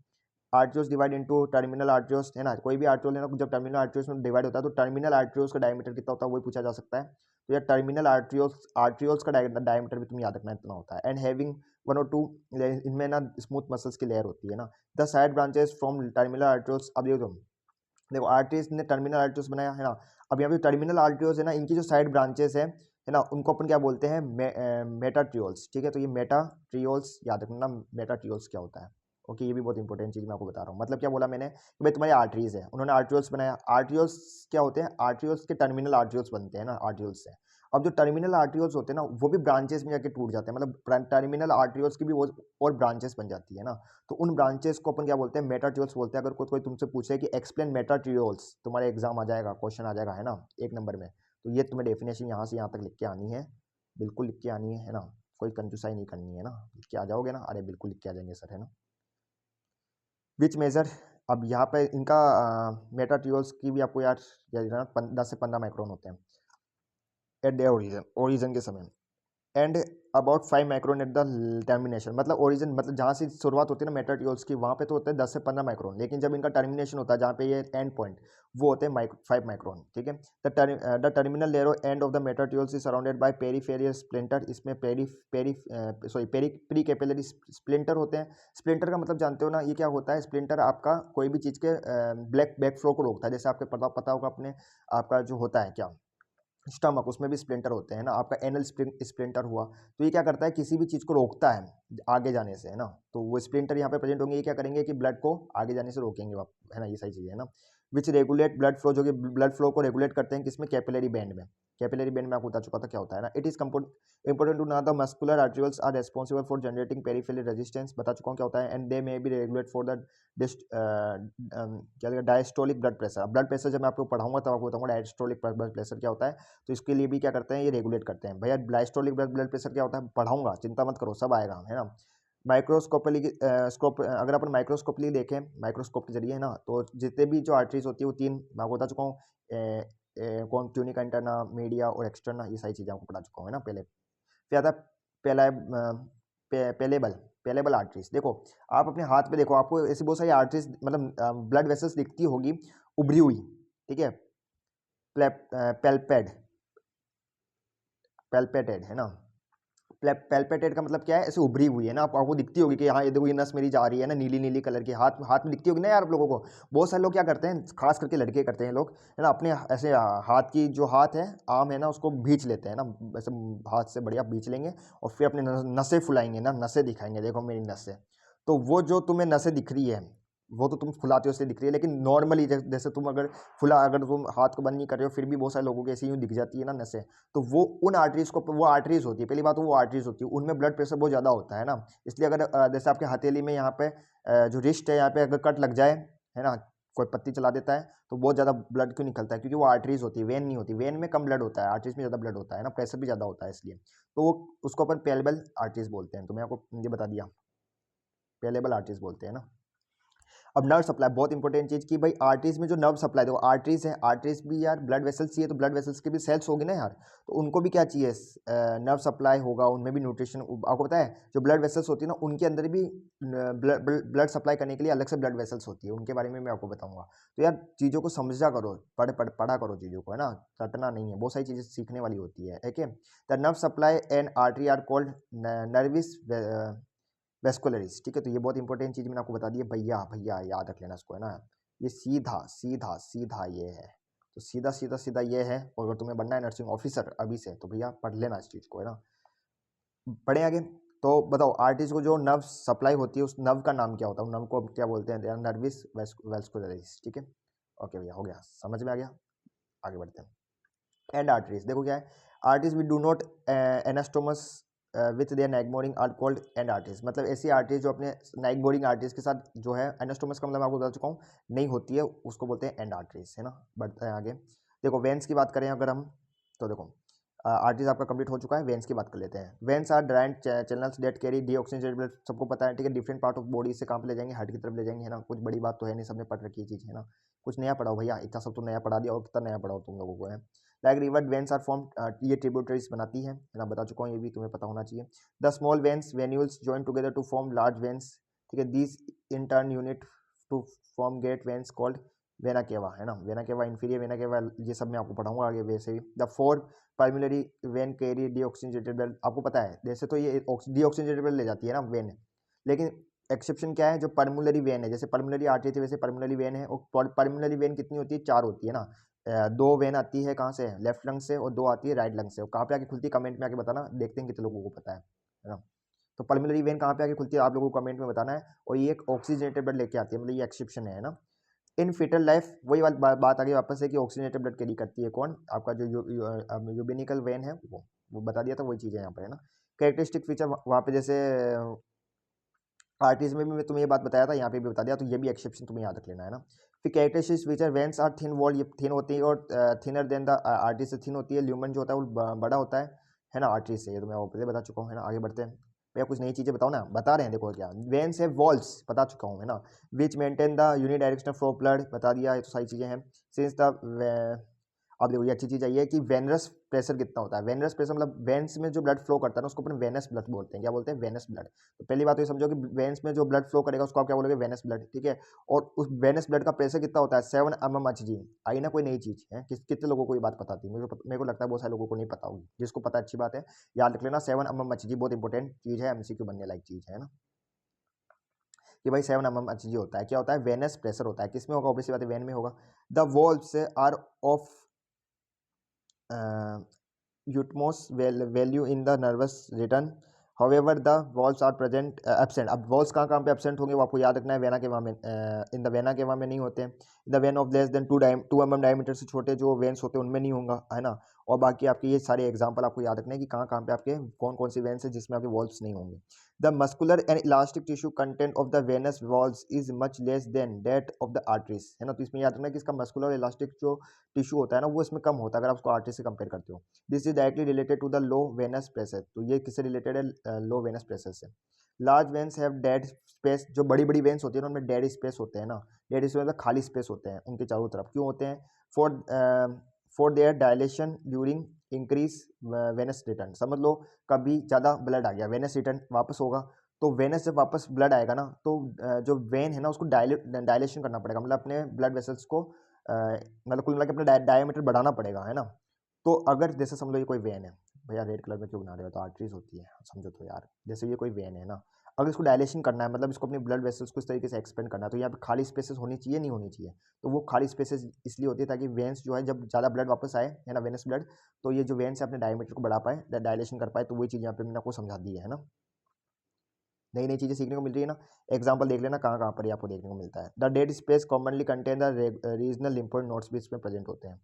Speaker 1: आर्ट्रियोस डिवाइड इनटू टर्मिनल आर्ट्रियोस, है ना। कोई भी आर्ट्रियोल है ना, जब टर्मिनल आर्ट्रियोस में डिवाइड होता है तो टर्मिनल आर्ट्रियोस का डायमीटर कितना होता है वही पूछा जा सकता है। तो यार टर्मिनल आर्ट्रियोल्स का डायमीटर भी तुम्हें याद रखना इतना होता है। एंड हैविंग 1 और 2, इनमें ना स्मूथ मसल्स की लेयर होती है ना। The side branches from terminal arterioles, अब देखो आर्टरीज ने टर्मिनल आर्टरीज बनाया, है ना। अब यहाँ पे टर्मिनल आर्टरीज है ना, इनकी जो साइड ब्रांचेस है ना, उनको अपन क्या बोलते हैं, मेटाट्रियोल्स, ठीक है। तो ये मेटाट्रियोल्स याद रखना, मेटाट्रियोल्स क्या होता है। ओके, ये भी बहुत इंपॉर्टेंट चीज़ मैं आपको बता रहा हूँ। मतलब क्या बोला मैंने कि भाई तुम्हारी आर्टरीज है, उन्होंने आर्ट्रियोल्स बनाया। आर्ट्रियोल्स क्या होते हैं, आर्ट्रियोल्स के टर्मिनल आर्ट्रियोल्स बनते हैं ना आर्ट्रियोल्स से। अब जो टर्मिनल आर्ट्रियोल्स होते हैं ना, वो भी ब्रांचेस में जाके टूट जाते हैं, मतलब टर्मिनल आर्ट्रियोल्स की भी वो और ब्रांचेस बन जाती है ना। तो उन ब्रांचेस को अपन क्या बोलते हैं, मेटाट्रियोल्स बोलते हैं। अगर कोई तुमसे पूछे कि एक्सप्लेन मेटाट्रियोल्स, तुम्हारे एग्जाम आ जाएगा, क्वेश्चन आ जाएगा, है ना, 1 नंबर में, तो ये तुम्हें डेफिनेशन यहाँ से यहाँ तक लिख के आनी है, बिल्कुल लिख के आनी है ना। कोई कंजूसाई नहीं करनी है ना, लिख के आ जाओगे ना, अरे बिल्कुल लिख के आ जाएंगे सर, है ना। विच मेजर, अब यहाँ पे इनका मेटाट्रियोल्स की भी आपको यार 10 से 15 माइक्रोन होते हैं एट द ओरिजन के समय। And about 5 micron at the termination, मतलब ओरिजिन, मतलब जहाँ से शुरुआत होती है ना मेटाट्यूल्स की, वहाँ पे तो होता है 10 से 15 माइक्रोन, लेकिन जब इनका टर्मिनेशन होता है जहाँ पे ये एंड पॉइंट, वो होते हैं 5 माइक्रोन, ठीक है। The terminal layer end of the metarterioles is surrounded by peripheral sphincter, इसमें प्री कैपिलरी स्प्लिंटर होते हैं। स्प्लिंटर का मतलब जानते हो ना, ये क्या होता है? स्प्लिंटर आपका कोई भी चीज़ के ब्लैक बैक फ्लो को रोकता है, जैसे आपको पता होगा अपने, आपका जो होता है क्या, स्टमक, उसमें भी स्प्लिंटर होते हैं ना, आपका एनल स्प्लिंटर हुआ, तो ये क्या करता है, किसी भी चीज़ को रोकता है आगे जाने से, है ना। तो वो स्प्लिंटर यहाँ पे प्रेजेंट होंगे, ये क्या करेंगे कि ब्लड को आगे जाने से रोकेंगे आप, है ना, ये सही चीज़ है ना। विच रेगुलेट ब्लड फ्लो, जो कि ब्लड फ्लो को रेगुलेट करते हैं किसमें? कैपिलरी बैंड में। कैपिलरी बैंड में आपको बता चुका था क्या होता है ना। It is important to know the muscular arterioles are responsible for generating peripheral resistance, बता चुका हूँ क्या होता है। And they may be regulate for the क्या diastolic blood pressure. Blood pressure जब मैं आपको पढ़ाऊंगा तब आपको बताऊंगा डायस्टोलिक ब्लड प्रेशर क्या होता है, तो इसके लिए भी क्या करते हैं, ये रेगुलेट करते हैं। भैया डायस्टोलिक ब्लड प्रेशर क्या होता है, पढ़ाऊंगा, चिंता मत करो, सब आएगा, है ना। माइक्रोस्कोपली स्कोप, अगर अपन माइक्रोस्कोपली देखें, माइक्रोस्कोप के जरिए, है ना, तो जितने भी जो आर्टरीज होती है वो 3 मैं आपको बता चुका हूँ, कौन, ट्यूनिक इंटरना, मीडिया और एक्सटर्ना, ये सारी चीज़ें आपको पढ़ा चुका हूँ, है ना। पहले फिर आता है पेला पेलेबल पेलेबल आर्टरीज। देखो आप अपने हाथ पे देखो, आपको ऐसी बहुत सारी आर्टरीज, मतलब ब्लड वेसल्स दिखती होगी उभरी हुई, ठीक है। पेल्पेड पेल्पेटेड, है ना। पेल्पेटेड का मतलब क्या है, ऐसे उभरी हुई है ना, आपको दिखती होगी कि हाँ ये देखो, ये नस मेरी जा रही है ना, नीली नीली कलर की, हाथ हाथ में दिखती होगी ना यार आप लोगों को। बहुत सारे लोग क्या करते हैं, खास करके लड़के करते हैं लोग, है ना, अपने ऐसे हाथ की जो हाथ है, आम है ना, उसको भींच लेते हैं ना, ऐसे हाथ से बढ़िया भींच लेंगे, और फिर अपने नसें फुलाएंगे ना, नसें दिखाएंगे, देखो मेरी नसें। तो वो जो तुम्हें नसें दिख रही है, वो तो तुम फुलाते हो इसलिए दिख रही है, लेकिन नॉर्मली जैसे तुम अगर अगर तुम हाथ को बंद नहीं कर रहे हो, फिर भी बहुत सारे लोगों के ऐसे यूँ दिख जाती है ना नसें, तो वो उन आर्टरीज को, वो आर्टरीज होती है, पहली बात तो वो आर्टरीज होती है, उनमें ब्लड प्रेशर बहुत ज़्यादा होता है ना। इसलिए अगर जैसे आपके हथेली में यहाँ पे जो रिस्ट है, यहाँ पे अगर कट लग जाए, है ना, कोई पत्ती चला देता है, तो बहुत ज़्यादा ब्लड क्यों निकलता है? क्योंकि वो आर्टरीज होती है, वेन नहीं होती। वेन में कम ब्लड होता है, आर्टरीज में ज़्यादा ब्लड होता है ना, प्रेशर भी ज़्यादा होता है, इसलिए तो वो उसको अपन पेलेबल आर्टरीज बोलते हैं। तो मैं आपको ये बता दिया, पेलेबल आर्टरीज बोलते हैं ना। अब नर्व सप्लाई, बहुत इंपॉर्टेंट चीज़ की भाई, आर्टरीज में जो नर्व सप्लाई, देखो आर्टरीज है, आर्टरीज भी यार ब्लड वेसल्स चाहिए, तो ब्लड वेसल्स की भी सेल्स होगी ना यार, तो उनको भी क्या चाहिए, नर्व सप्लाई होगा, उनमें भी न्यूट्रिशन। आपको पता है जो ब्लड वेसल्स होती है ना, उनके अंदर भी ब्लड सप्लाई करने के लिए अलग से ब्लड वेसल्स होती है, उनके बारे में मैं आपको बताऊंगा। तो यार चीज़ों को समझा करो, पढ़ा करो चीज़ों को, है ना, रटना नहीं है, बहुत सारी चीज़ें सीखने वाली होती है, ठीक है। The nerve supply and artery are called nervis vascularis, ठीक है। तो ये बहुत इंपॉर्टेंट चीज़ मैंने आपको बता दी है भैया, भैया याद रख लेना इसको, है ना। ये सीधा सीधा सीधा ये है, तो सीधा सीधा सीधा ये है, और अगर तुम्हें बनना है नर्सिंग ऑफिसर अभी से, तो भैया पढ़ लेना इस चीज़ को, है ना। पढ़े आगे। तो बताओ आर्टिस्ट को जो नर्व सप्लाई होती है, उस नर्व का नाम क्या होता है? उस नर्व को क्या बोलते हैं? नर्विस वेस्कुलरिस, ठीक है। ओके भैया, हो गया, समझ में आ गया, आगे बढ़ते हैं। एंड आर्टरीज, देखो क्या है, arteries we do not anastomose with their neighbouring are called end arteries. मतलब ऐसी आर्टरीज जो अपने नेक बोरिंग आर्टरीज के साथ जो है, एनास्टोमस का मतलब आपको बता चुका हूँ, नहीं होती है, उसको बोलते हैं एंड आर्टरीज, है ना। बढ़ते हैं आगे। देखो वेंस की बात करें अगर हम, तो देखो आर्टरीज आपका कंप्लीट हो चुका है, वेंस की बात कर लेते हैं। Veins are drained channels that carry deoxygenated blood, सबको पता है, ठीक है। डिफरेंट पार्ट ऑफ बॉडी से कहाँ पे ले जाएंगे? हार्ट की तरफ ले जाएंगे, है ना। कुछ बड़ी बात तो है नहीं, सबने पढ़ रखी है चीज़, है ना। कुछ नया पढ़ाओ भैया, इतना सब तो नया पढ़ा दिया, और कितना नया पढ़ाओ तुम लोगों को, है। Like river veins are form, ये ट्रिब्यूटरीज बनाती है ना, बता चुका हूँ, ये भी तुम्हें पता होना चाहिए। The small veins venules join together to form large veins, ठीक है। These in turn unite to form great veins called vena cava, है ना। Vena cava, inferior vena cava, ये सब मैं आपको पढ़ाऊंगा आगे वैसे ही। The four pulmonary vein carry deoxygenated blood, आपको पता है वैसे तो ये डीऑक्सीजनेटेड ब्लड ले जाती है ना वेन, लेकिन एक्सेप्शन क्या है, जो पल्मोनरी वेन है, जैसे पल्मोनरी आर्टरी थी वैसे पल्मोनरी वेन है, और पल्मोनरी वेन कितनी होती है? 4 होती है ना। 2 वेन आती है कहाँ से? लेफ्ट लंग से, और 2 आती है राइट लंग से। और कहाँ पे आके खुलती है? कमेंट में आके बताना, देखते हैं कितने लोगों को पता है ना। तो पल्मोनरी वेन कहाँ पे आके खुलती है, आप लोगों को कमेंट में बताना है। और ये एक ऑक्सीजनेटेड ब्लड लेके आती है, मतलब ये एक्सेप्शन है ना। इन फीटल लाइफ वही बात आगे वापस है कि ऑक्सीजनेटेड ब्लड कैरी करती है कौन? आपका जो यूबिनिकल वेन है, वो बता दिया था, वही चीज़ है यहाँ पर, है ना। कैरेक्टरिस्टिक फीचर वहाँ पे जैसे आर्टिस्ट में भी मैं तुम्हें ये बात बताया था, यहाँ पे भी बता दिया, तो ये भी एक्सेप्शन तुम्हें याद रख लेना, है ना। फिर characteristics feature, veins are thin wall, ये थिन होती है, और थिनर देन द आर्टिस्ट से थिन होती है। ल्यूमन जो होता है वो बड़ा होता है ना आर्टिस्ट से, ये तो मैं पहले बता चुका हूँ, है ना। आगे बढ़ते हैं भैया, कुछ नई चीज़ें बताओ ना, बता रहे हैं, देखो क्या। वेंस है वॉल्स, बता चुका हूँ, है ना। Which maintain the unidirectional flow blood, बता दिया, ये तो सारी चीज़ें हैं। सिंस द अब देखो ये अच्छी चीज़ आई है कि वेनरस प्रेशर कितना होता है। वेनरस प्रेशर मतलब वेन्स में जो ब्लड फ्लो करता है ना उसको अपन वेनस ब्लड बोलते हैं। क्या बोलते हैं? Venous blood. तो पहली बात तो ये समझो कि वेन्स में जो ब्लड फ्लो करेगा उसको आप क्या बोलोगे? वेनस ब्लड, ठीक है। और उस वेनस ब्लड का प्रेशर कितना होता है? 7 mmHg। आई ना कोई नई चीज़ है? कितने लोगों को ये बात पता थी? मेरे को लगता है बहुत सारे लोगों को नहीं पता होगी। जिसको पता अच्छी बात है, याद रख लेना। 7 mmHg बहुत इंपॉर्टेंट चीज़ है, MCQ बनने लायक चीज़ है ना, कि भाई 7 mmHg होता है। क्या होता है? वेनस प्रेशर होता है। किसमें होगा? ऑब्वियसली बात है वेन में होगा। The valves are of utmost value in the nervous return, however the valves are present absent। अब valves कहाँ पे absent होंगे वो आपको याद रखना है, वेना केवा में, इन द वेना केवा में नहीं होते हैं। In the when of less than 2 mm diameter से छोटे जो वेन्स होते हैं उनमें नहीं होगा, है ना। और बाकी आपके ये सारे एग्जांपल आपको याद रखने हैं कि कहाँ पे आपके कौन कौन सी वेन्स है जिसमें आपके वॉल्व्स नहीं होंगे। The muscular and elastic tissue content of the venous valves is much less than that of the arteries, है ना। तो इसमें याद रखना है कि इसका मस्कुलर इलास्टिक जो टिश्यू होता है ना वो इसमें कम होता है अगर आप उसको आर्टरी से कंपेयर करते हो। This is directly related to the low venous pressure. तो ये किससे रिलेटेड है? लो वेनस प्रेशर से। Large veins have dead space. जो बड़ी बड़ी वेन्स होती है ना उनमें डेड स्पेस होते हैं ना। डेड स्पेस मतलब खाली स्पेस होते हैं उनके चारों तरफ। क्यों होते हैं? For for their dilation during increase Venus return. समझ लो कभी ज़्यादा ब्लड आ गया, वेनस रिटर्न वापस होगा, तो वेनस जब वापस ब्लड आएगा ना तो जो वेन है ना उसको डायलेशन करना पड़ेगा, मतलब अपने ब्लड वेसल्स को मतलब कुल मिला के अपना डायमीटर बढ़ाना पड़ेगा, है ना। तो अगर जैसे समझ लो ये कोई वेन है, भैया रेड कलर में क्यों बना रहे हो? तो आर्टरीज होती है, समझो तो यार। जैसे ये कोई वेन है ना, अगर इसको डायलेशन करना है मतलब इसको अपनी ब्लड वेसल्स को इस तरीके से एक्सपेंड करना है, तो यहाँ पे खाली स्पेसेस होनी चाहिए, नहीं होनी चाहिए? तो वो खाली स्पेसेस इसलिए होती है ताकि वेन्स जो है जब ज़्यादा ब्लड वापस आए, है ना, वेनस ब्लड, तो ये जो वेन्स है अपने डायमीटर को बढ़ा पाए, डायलेशन कर पाए। तो वही चीज़ यहाँ पे मैंने आपको समझा दी है ना। नई नई चीज़ें सीखने को मिल रही है ना। एग्जाम्पल देख लेना कहाँ कहाँ पर ये आपको देखने को मिलता है। The dead space commonly contain the regional lymphoid nodes भी इसमें प्रेजेंट होते हैं।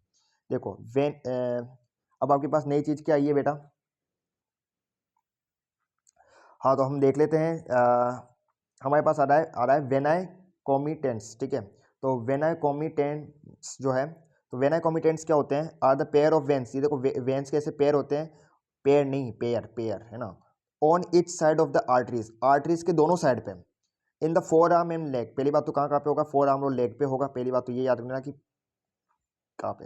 Speaker 1: देखो वेन अब आपके पास नई चीज़ क्या आई है बेटा? हाँ तो हम देख लेते हैं। हमारे पास आ रहा है वेनाई कॉमिटेंट्स, ठीक है। तो वेनाई कॉमिटेंट्स जो है, तो वेनाई कॉमिटेंट्स क्या होते हैं? Are the pair of veins. ये देखो वेन्स कैसे पेयर होते हैं? पेयर नहीं, पेयर पेयर, है ना। On each side of the arteries, arteries के दोनों साइड पे। In the four arm and leg, पहली बात तो कहाँ कहाँ पे होगा? फोर आर्म और लेग पे होगा। पहली बात तो ये याद रखना कि कहाँ पे,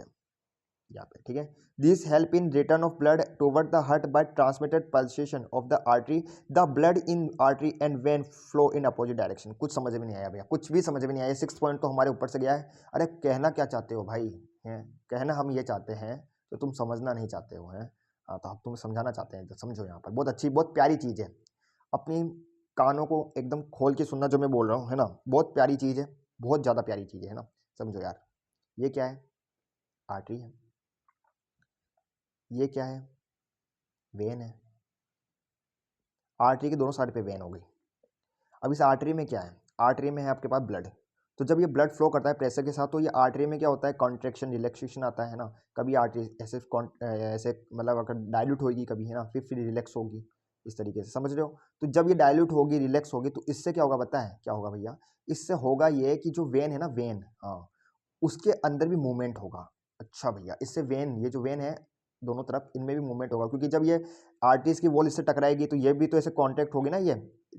Speaker 1: यहाँ पे, ठीक है। This help in return of blood toward the heart by transmitted pulsation of the artery. The blood in artery and when flow in opposite direction. कुछ समझ में नहीं आया भैया, कुछ भी समझ में नहीं आया। 6 पॉइंट तो हमारे ऊपर से गया है। अरे कहना क्या चाहते हो भाई? हैं कहना हम ये चाहते हैं तो तुम समझना नहीं चाहते हो, हैं। हाँ तो हम तुम्हें समझाना चाहते हैं, तो समझो। यहाँ पर बहुत अच्छी बहुत प्यारी चीज़ है। अपनी कानों को एकदम खोल के सुनना जो मैं बोल रहा हूँ, है ना। बहुत प्यारी चीज़ है, बहुत ज़्यादा प्यारी चीज़ है ना। समझो यार, ये क्या है? आर्टरी है। ये क्या है? वेन है। आर्टरी के दोनों साइड पे वेन हो गई। अब इस आर्टरी में क्या है? आर्टरी में है आपके पास ब्लड। तो जब ये ब्लड फ्लो करता है प्रेशर के साथ, तो ये आर्टरी में क्या होता है? कॉन्ट्रैक्शन, रिलैक्सेशन आता है ना। कभी आर्टरी ऐसे ऐसे मतलब अगर डायल्यूट होगी कभी, है ना, फिर रिलैक्स होगी, इस तरीके से, समझ रहे हो। तो जब ये डायल्यूट होगी, रिलैक्स होगी, तो इससे क्या होगा पता है? क्या होगा भैया? इससे होगा ये कि जो वेन है ना, वेन, हाँ, उसके अंदर भी मूवमेंट होगा। अच्छा भैया, इससे वेन, ये जो वेन है दोनों तरफ, इनमें भी मूवमेंट होगा, क्योंकि जब ये आर्टरीज की वॉल इससे टकराएगी तो ये भी तो ऐसे कांटेक्ट होगी ना। ये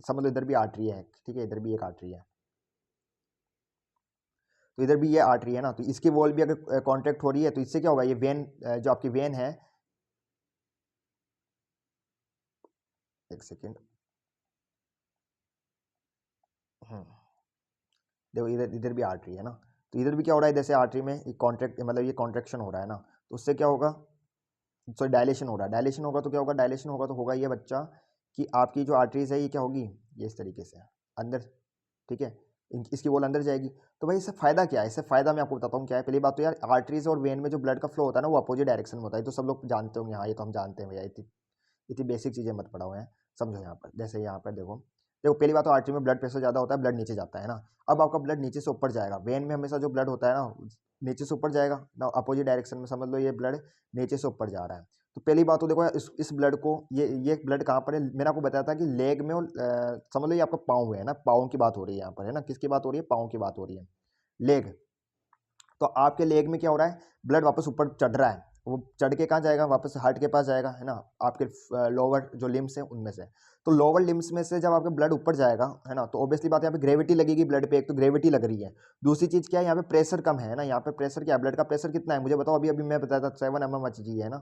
Speaker 1: समझ लो इधर भी आर्टरी है, ठीक है, इधर भी एक आर्टरी है, तो इधर भी ये आर्टरी है ना। तो इसकी वॉल भी अगर कांटेक्ट हो रही है तो इससे क्या होगा? ये वेन, जो आपकी वेन है, एक सेकेंड, देखो इधर इधर भी आर्टरी है ना। तो इधर भी क्या हो रहा है? जैसे आर्टरी में कॉन्ट्रैक्ट, मतलब ये कॉन्ट्रैक्शन हो रहा है ना, तो उससे क्या होगा? सॉरी, डायलेशन हो रहा है। डायलेशन होगा तो क्या होगा? डायलेशन होगा तो होगा ये बच्चा कि आपकी जो आर्टरीज है ये क्या होगी? ये इस तरीके से अंदर, ठीक है, इसकी वॉल अंदर जाएगी। तो भाई इससे फायदा क्या है? इससे फायदा मैं आपको बताता हूँ क्या है। पहली बात तो यार, आर्टरीज और वेन में जो ब्लड का फ्लो होता है ना वो अपोजिट डायरेक्शन में होता है। तो सब लोग जानते होंगे, हाँ ये तो हम जानते हैं भैया। इतनी इतनी बेसिक चीज़ें मत पढ़ाओ हैं। समझो यहाँ पर, जैसे यहाँ पर देखो, देखो पहली बात तो आर्टरी में ब्लड प्रेशर ज़्यादा होता है, ब्लड नीचे जाता है ना। अब आपका ब्लड नीचे से ऊपर जाएगा। वेन में हमेशा जो ब्लड होता है ना नीचे से ऊपर जाएगा ना, अपोजिट डायरेक्शन में। समझ लो ये ब्लड नीचे से ऊपर जा रहा है। तो पहली बात तो देखो यार, इस ब्लड को, ये ब्लड कहाँ पर है? मैंने आपको बताया था कि लेग में, और समझ लो ये आपका पाँव है ना, पाँव की बात हो रही है यहाँ पर, है ना। किसकी बात हो रही है? पाँव की बात हो रही है, लेग। तो आपके लेग में क्या हो रहा है? ब्लड वापस ऊपर चढ़ रहा है। वो चढ़ के कहाँ जाएगा, वापस हार्ट के पास जाएगा, है ना, आपके लोअर जो लिम्स हैं उनमें से। तो लोअर लिम्स में से जब आपका ब्लड ऊपर जाएगा, है ना, तो ऑब्वियसली बात है यहाँ पे ग्रेविटी लगेगी ब्लड पे, एक तो ग्रेविटी लग रही है, दूसरी चीज क्या है, यहाँ पे प्रेशर कम है ना, यहाँ पे प्रेशर क्या है, ब्लड का प्रेशर कितना है मुझे बताओ, अभी अभी मैं बताया था 7 mm है ना,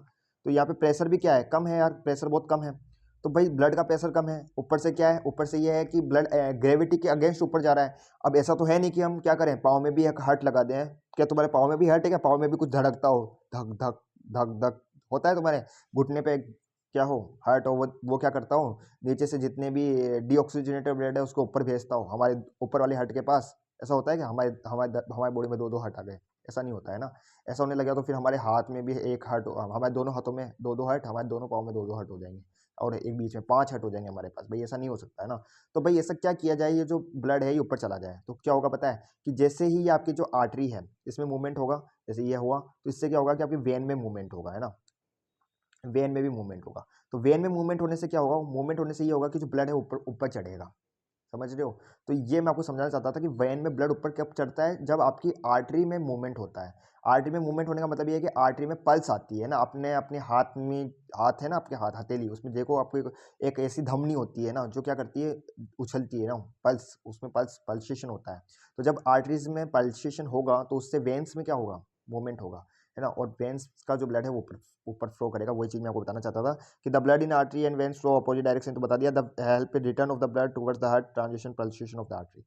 Speaker 1: तो यहाँ पे प्रेशर भी क्या है, कम है यार, प्रेशर बहुत कम है। तो भाई ब्लड का प्रेशर कम है, ऊपर से क्या है, ऊपर से ये है कि ब्लड ग्रेविटी के अगेंस्ट ऊपर जा रहा है। अब ऐसा तो है नहीं कि हम क्या करें, पाँव में भी एक हार्ट लगा दें, क्या तुम्हारे पाँव में भी हार्ट है क्या, पाँव में भी कुछ धड़कता हो, धक धक धक धक होता है तुम्हारे घुटने पे, क्या हो, हार्ट हो, वो क्या करता हो, नीचे से जितने भी डीऑक्सीजनेटेड ब्लड है उसको ऊपर भेजता हो हमारे ऊपर वाले हार्ट के पास। ऐसा होता है कि हमारे हमारे हमारे बॉडी में दो दो हार्ट आ गए, ऐसा नहीं होता है ना। ऐसा होने लगा तो फिर हमारे हाथ में भी एक हार्ट, हमारे दोनों हाथों में दो दो हार्ट, हमारे दोनों पाँव में दो दो हार्ट हो जाएंगे, और एक बीच में 5 हार्ट हो जाएंगे हमारे पास, भाई ऐसा नहीं हो सकता है ना। तो भाई ऐसा क्या किया जाए, ये जो ब्लड है ये ऊपर चला जाए, तो क्या होगा पता है, कि जैसे ही ये आपकी जो आर्टरी है इसमें मूवमेंट होगा, जैसे ये हुआ तो इससे क्या होगा कि आपकी वेन में मूवमेंट होगा, है ना, वेन में भी मूवमेंट होगा। तो वेन में मूवमेंट होने से क्या होगा, मूवमेंट होने से ये होगा कि जो ब्लड है ऊपर ऊपर चढ़ेगा, समझ रहे हो। तो ये मैं आपको समझाना चाहता था कि वेन में ब्लड ऊपर कब चढ़ता है, जब आपकी आर्टरी में मूवमेंट होता है। आर्टरी में मूवमेंट होने का मतलब ये है कि आर्टरी में पल्स आती है ना, अपने अपने हाथ में, हाथ है ना आपके हाथ हथेली, उसमें देखो आपको एक ऐसी धमनी होती है ना जो क्या करती है, उछलती है ना, पल्स, उसमें पल्सेशन होता है। तो जब आर्टरीज में पल्सेशन होगा तो उससे वेन्स में क्या होगा, मूवमेंट होगा, है ना, और वेन्स का जो ब्लड है वो ऊपर ऊपर फ्लो करेगा। वही चीज़ मैं आपको बताना चाहता था कि the blood in artery and veins flow opposite direction, तो बता दिया, the help return of the blood towards the heart transition pulsation of the artery.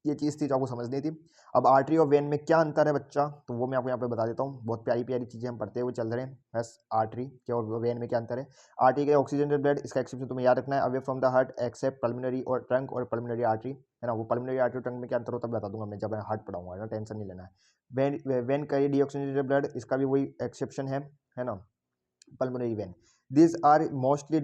Speaker 1: ये चीज़ थी जो आपको समझनी थी। अब आर्टरी और वेन में क्या अंतर है बच्चा, तो वो मैं आपको यहाँ पे बता देता हूँ। बहुत प्यारी प्यारी चीज़ें हम पढ़ते हुए चल रहे हैं, बस आर्टरी क्या और वेन में क्या अंतर है। आर्टरी के ऑक्सीजनेटेड ब्लड, इसका एक्सेप्शन तुम्हें याद रखना है, away from the heart except pulmonary और ट्रंक और पल्मिनरी आर्टरी, है ना। वो पल्मिनरी आर्टरी ट्रंक में क्या अंतर होता है बता दूंगा मैं जब मैं हार्ट पढ़ाऊंगा, ना टेंशन नहीं लेना है। वेन कैरी डीऑक्सीजनेटेड ब्लड, इसका भी वही एक्सेप्शन है ना, pulmonary vein. These are mostly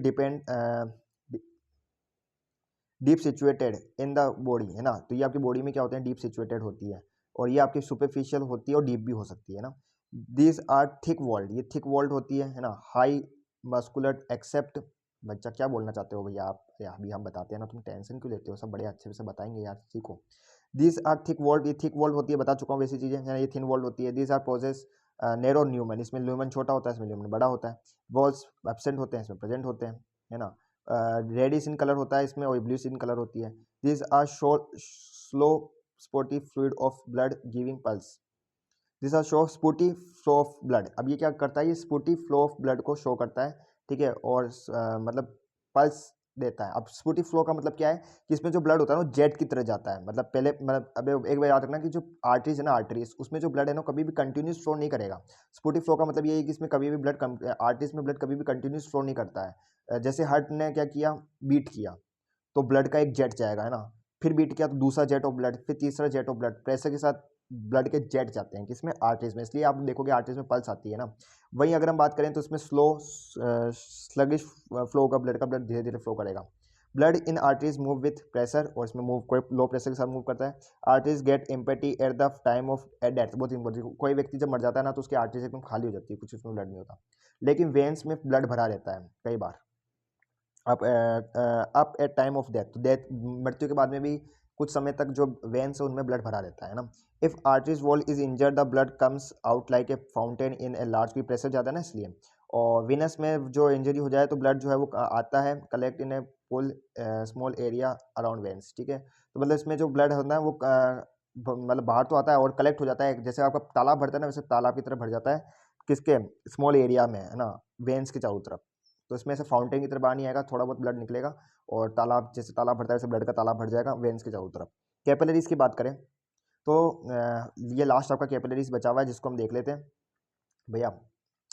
Speaker 1: deep situated in the body, है ना। तो ये आपकी बॉडी में क्या होते हैं, डीप सिचुएटेड होती है, और ये आपकी सुपरफिशियल होती है और डीप भी हो सकती है ना। दीज आर थिक वॉल्ड, ये थिक वॉल्ड होती है ना। हाई मस्कुलर एक्सेप्ट, बच्चा क्या बोलना चाहते हो भैया आप, अभी हम बताते हैं ना, तुम टेंशन क्यों लेते हो, सब बड़े अच्छे से बताएंगे यार, सीखो। दीज आर थिक वॉल्ड, ये थिक वॉल्ड होती है, बता चुका हूँ वैसी चीज़ें, ये थिन वॉल्ड होती है। These are process narrow lumen, इसमें न्यूमन छोटा होता है, इसमें न्यूमन बड़ा होता है। वॉल्स एब्सेंट होते हैं, इसमें प्रेजेंट होते हैं, है ना। रेडिश इन कलर होता है इसमें, और ब्लू इन कलर होती है। This are slow spurty fluid of blood giving pulse, this are show spurty flow of blood. अब ये क्या करता है, ये स्पूटी फ्लो ऑफ ब्लड को शो करता है, ठीक है, और मतलब पल्स देता है। अब स्पूटी फ्लो का मतलब क्या है, कि इसमें जो ब्लड होता है ना जेट की तरह जाता है, मतलब पहले, मतलब अब एक बार याद रखना कि जो आर्टरीज है ना, आर्टरीज उसमें जो ब्लड है ना कभी भी कंटिन्यूस फ्लो नहीं करेगा। स्पूटी फ्लो का मतलब ये है कि इसमें कभी भी ब्लड, आर्टरीज में ब्लड कभी भी कंटिन्यूस फ्लो नहीं करता है। जैसे हार्ट ने क्या किया, बीट किया, तो ब्लड का एक जेट जाएगा, है ना, फिर बीट किया तो दूसरा जेट ऑफ ब्लड, फिर तीसरा जेट ऑफ ब्लड, प्रेशर के साथ ब्लड के जेट जाते हैं किसमें, आर्टरीज में, इसलिए आप देखोगे आर्टरीज में पल्स आती है ना। वहीं अगर हम बात करें तो इसमें स्लो स्लगिश फ्लो होगा, ब्लड का ब्लड धीरे धीरे फ्लो करेगा। Blood in arteries move with pressure, और इसमें मूव कोई लो प्रेशर के साथ मूव करता है। Arteries get empty at the time of death, बहुत इंपॉर्टेंट, कोई व्यक्ति जब मर जाता है ना तो उसकी आर्टरीज एकदम खाली हो जाती है, कुछ उसमें ब्लड नहीं होता, लेकिन वेन्स में ब्लड भरा रहता है कई बार। Up at time of death, तो डेथ मृत्यु के बाद में भी कुछ समय तक जो वेन्स है उनमें ब्लड भरा रहता है ना। If arteries wall is injured the blood comes out like a fountain in a large, की प्रेशर ज़्यादा ना इसलिए। और विनस में जो इंजरी हो जाए तो ब्लड जो है वो आता है collect in a pool small area around veins, ठीक है। तो मतलब इसमें जो ब्लड होता है वो मतलब बाहर तो आता है और कलेक्ट हो जाता है, जैसे आपका तालाब भरता है ना वैसे तालाब की तरह भर जाता है, किसके, स्मॉल एरिया में, है ना, वेन्स के चारों तरफ। तो इसमें से फाउंटेन की तरह बाहर नहीं आएगा, थोड़ा बहुत ब्लड निकलेगा, और तालाब जैसे तालाब भरता है वैसे ब्लड का तालाब भर जाएगा वेन्स के चारों तरफ। कैपिलरीज की बात करें तो ये लास्ट आपका कैपिलरीज बचा हुआ है जिसको हम देख लेते हैं भैया।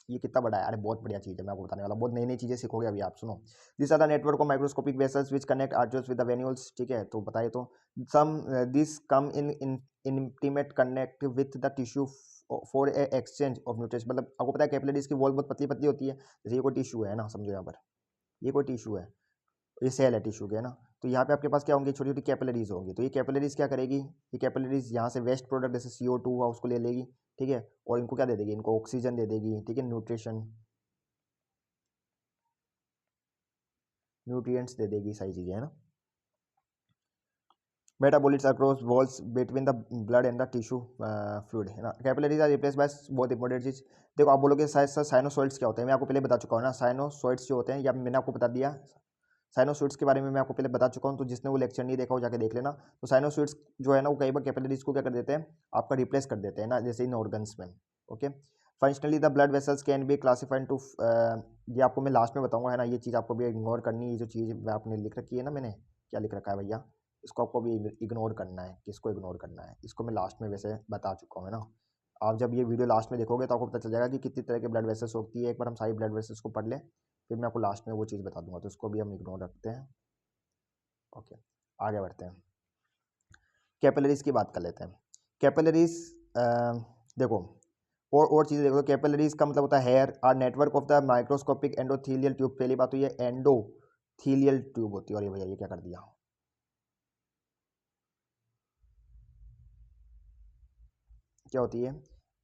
Speaker 1: ये कितना बड़ा है, अरे बहुत बढ़िया चीज़ है, मैं आपको बताने वाला, बहुत नई नई चीज़ें सीखोगे अभी आप, सुनो। This are the network of microscopic vessels which connect arteries with the venules, ठीक है। तो बताइए तो some this come in intimate connect with the tissue for a exchange of nutrients, मतलब आपको पता है कैपिलरीज की वॉल बहुत पतली पतली होती है, जैसे ये कोई टिश्यू है ना, समझो यहाँ पर ये कोई टिश्यू है, ये सेल है टिश्यू के, है ना। तो यहाँ पे आपके पास क्या होंगी, छोटी छोटी कैपिलरीज होंगी, तो ये कैपिलरीज क्या करेगी, ये कैपिलरीज यहाँ से वेस्ट प्रोडक्ट जैसे CO2 हुआ उसको ले लेगी, ठीक है, और इनको क्या दे देगी, इनको ऑक्सीजन दे देगी, ठीक है, न्यूट्रिशन न्यूट्रिएंट्स दे देगी, सारी चीज़ें, है ना। Metabolites across walls between the blood and the tissue fluid है ना। कैपिलरीज आर रिप्लेस बाय, बहुत इंपॉर्टेंट चीज। देखो आप बोलोगे साइनोसॉइड्स क्या होते हैं, मैं आपको पहले बता चुका हूँ ना। साइनोसॉइड्स जो होते हैं, या मैंने आपको बता दिया, साइनोसॉइड्स के बारे में मैं आपको पहले बता चुका हूँ, तो जिसने वो लेक्चर नहीं देखा हो जाके देख लेना। तो साइनोसॉइड्स जो है ना, वो कई बार कैपिलरीज को क्या कर देते हैं, आपका रिप्लेस कर देते हैं ना, जैसे इन ऑर्गन्स में। Okay, functionally the blood vessels can be classified to, ये आपको मैं लास्ट में बताऊंगा है ना। ये चीज़ आपको भी इग्नोर करनी है, ये जो चीज़ आपने लिख रखी है ना, मैंने क्या लिख रखा है भैया, इसको आपको भी इग्नोर करना है। किसको इग्नोर करना है, इसको मैं लास्ट में वैसे बता चुका हूँ है ना। आप जब ये वीडियो लास्ट में देखोगे तो आपको पता चल जाएगा कि कितनी तरह के ब्लड वेसल्स होती है। एक बार हम सारी ब्लड वेसल्स को पढ़ लें, फिर मैं आपको लास्ट में वो चीज़ बता दूंगा, तो इसको भी हम इग्नोर रखते हैं। ओके, आगे बढ़ते हैं, कैपिलरीज की बात कर लेते हैं। कैपिलरीज, देखो और चीज़ें देखो। कैपिलरीज का मतलब होता है here are network of the microscopic endothelial tube. पहली बात तो ये एंडोथीलियल ट्यूब होती है। और ये भैया ये क्या कर दिया, क्या होती है,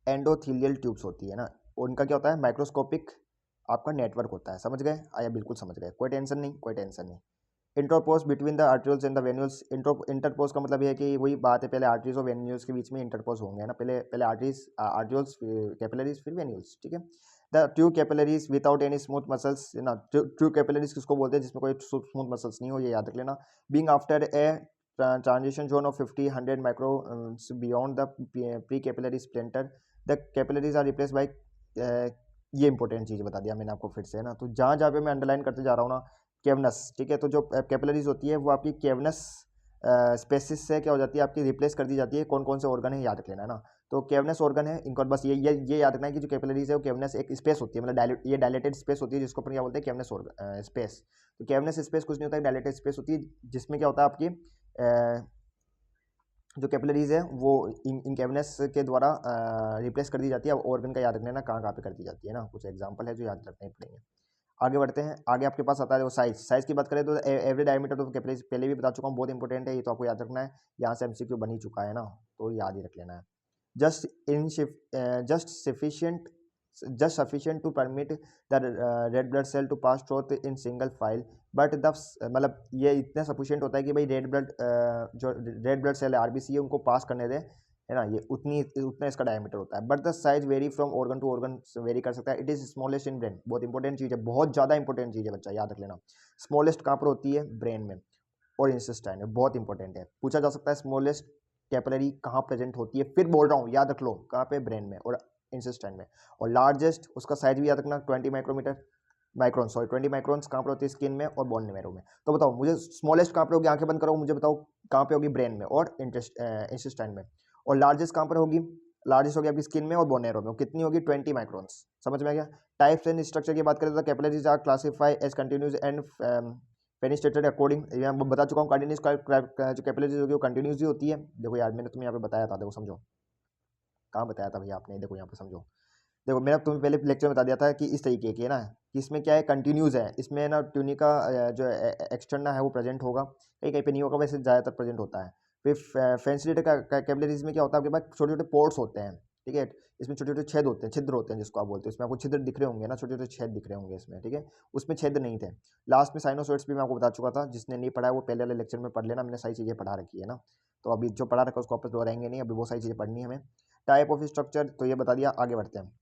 Speaker 1: एंडोथीलियल ट्यूब्स होती है ना। उनका क्या होता है, माइक्रोस्कोपिक आपका नेटवर्क होता है। समझ गए, आया बिल्कुल समझ गए, कोई टेंशन नहीं, कोई टेंशन नहीं। Interpose between the arterioles and the venules. Interpose का मतलब ये है कि वही बात है, पहले आर्टरीज और वेन्यूल्स के बीच में इंटरपोज होंगे ना। पहले पहले आर्टरीज, आर्टरियल्स, कैपिलरीज, फिर वेन्यूल्स, ठीक है। The true capillaries without any smooth muscles ना। ट्रू कैपिलरीज किसको बोलते हैं, जिसमें कोई स्मूथ मसल्स नहीं हो, ये याद रख लेना। Being after a transition zone of 50-100 micro beyond the pre-capillary splinter, the capillaries are replaced by, ये इंपॉर्टेंट चीज़ बता दिया मैंने आपको फिर से है ना। तो जहाँ जहाँ पे मैं अंडरलाइन करते जा रहा हूँ ना, केवनस, ठीक है। तो जो कैपिलरीज होती है वो आपकी केवनस स्पेसिस से क्या हो जाती है, आपकी रिप्लेस कर दी जाती है। कौन कौन से ऑर्गन है याद रख लेना है ना। तो केवनस ऑर्गन है, इनको बस ये याद रखना है कि जो कैपिलरीज है वो केवनस एक स्पेस होती है, मतलब ये डायलेटेड स्पेस होती है, जिसको अपन क्या बोलते हैं, केवनस स्पेस। तो केवनस स्पेस कुछ नहीं होता है, डायलेटेड स्पेस होती है, जिसमें क्या होता है आपकी जो कैपिलरीज है वो इन कैविनेस के द्वारा रिप्लेस कर दी जाती है। ऑर्गन का याद रखना ना, कहाँ कहाँ पे कर दी जाती है ना, कुछ एग्जांपल है जो याद रखने ही पड़ेंगे। आगे बढ़ते हैं, आगे आपके पास आता है वो साइज की बात करें तो एवरी डायमीटर ऑफ कैपिलरीज, पहले भी बता चुका हूँ, बहुत इंपॉर्टेंट है, ये तो आपको याद रखना है। यहाँ से एमसीक्यू बन ही चुका है ना, तो याद ही रख लेना है। just in just sufficient to permit the red blood cell to pass through in single file, but the मतलब ये इतना सफिशिएंट होता है कि भाई जो रेड ब्लड सेल आरबीसी है उनको पास करने दे, है ना। ये उतना इसका डायमीटर होता है। But the size vary from organ to organ, vary कर सकता है। It is smallest in brain, बहुत इंपॉर्टेंट चीज़ है, बहुत ज़्यादा इंपॉर्टेंट चीज़ है बच्चा, याद रख लेना। स्मॉलेस्ट कहाँ पर होती है, ब्रेन में और इंटेस्टाइन में, बहुत इंपॉर्टेंट है, पूछा जा सकता है। स्मॉलेस्ट कैपिलरी कहाँ प्रेजेंट होती है, फिर बोल रहा हूँ, याद रख लो, कहाँ पे, ब्रेन में और इंटेस्टाइन में। और लार्जेस्ट, उसका साइज भी याद रखना, 20 माइक्रोमीटर, माइक्रोन सॉरी 20 माइक्रोन्स कहाँ पर होती है, स्किन में और बोन मैरो में। तो बताओ मुझे स्मॉलेस्ट कहाँ पर होगी, आंखें बंद करो, मुझे बताओ कहाँ पे होगी, ब्रेन में और इंटेस्टाइन में। और लार्जेस्ट कहाँ पर होगी, लार्जेस्ट होगी आपकी स्किन में और बोन मैरो में, कितनी होगी, 20 माइक्रोन्स। समझ में आ गया। टाइप्स एंड स्ट्रक्चर की बात करें तो capillaries are classify as continuous and fenestrated according, मैं बता चुका हूँ। कंटिन्यूस जो कैपिलरीज होगी वो कंटिन्यूस ही होती है। देखो यार मैंने तुम्हें यहाँ पे बताया था, देखो समझो, कहाँ बताया था भैया आपने, देखो यहाँ पे समझो। देखो मैंने तुम्हें पहले लेक्चर में बता दिया था कि इस तरीके की है ना, कि इसमें क्या है, कंटिन्यूस है, इसमें ना ट्यूनिका जो एक्सटर्ना है वो प्रेजेंट होगा, कहीं कहीं पे नहीं होगा, वैसे ज़्यादातर प्रेजेंट होता है। फिर फेंसिलेटेड कैपिलरीज में क्या होता है, आपके पास छोटे छोटे पोर्ट्स होते हैं, ठीक है। इसमें छोटे छोटे छेद होते हैं, छिद्र होते हैं जिसको आप बोलते हैं। इसमें आपको छिद्र दिख रहे होंगे ना, छोटे छोटे छेद दिख रहे होंगे इसमें, ठीक है। उसमें छेद नहीं थे। लास्ट में साइनोसॉइड्स भी मैं आपको बता चुका था, जिसने नहीं पढ़ा है वो पहले वाले लेक्चर में पढ़ लेना, मैंने सारी चीज़ें पढ़ा रखी है ना। तो अभी जो पढ़ा रखा है उसको वापस दोहराएंगे नहीं, अभी वो सारी चीज़ें पढ़नी है हमें। टाइप ऑफ स्ट्रक्चर तो ये बता दिया, आगे बढ़ते हैं।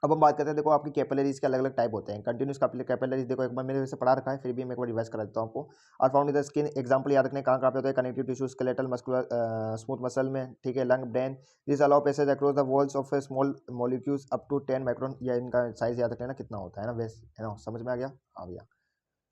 Speaker 1: अब हम बात करते हैं, देखो आपकी कैपिलरीज के अलग अलग टाइप होते हैं। कंटिन्यूस कैपिलरीज देखो एक बार मैंने वैसे पढ़ा रखा है, फिर भी मैं एक बार रिवाइज करा देता हूँ आपको। और found in the skin, example याद रखने, कहाँ कहाँ पे होता है, connective tissue, skeletal, muscular, smooth muscle में, ठीक है, lung, brain. This allow passage across the walls of small molecules up to 10 micron, या इनका साइज याद रख लेना कितना होता है ना, वैसे है ना, समझ में आ गया। हाँ भैया।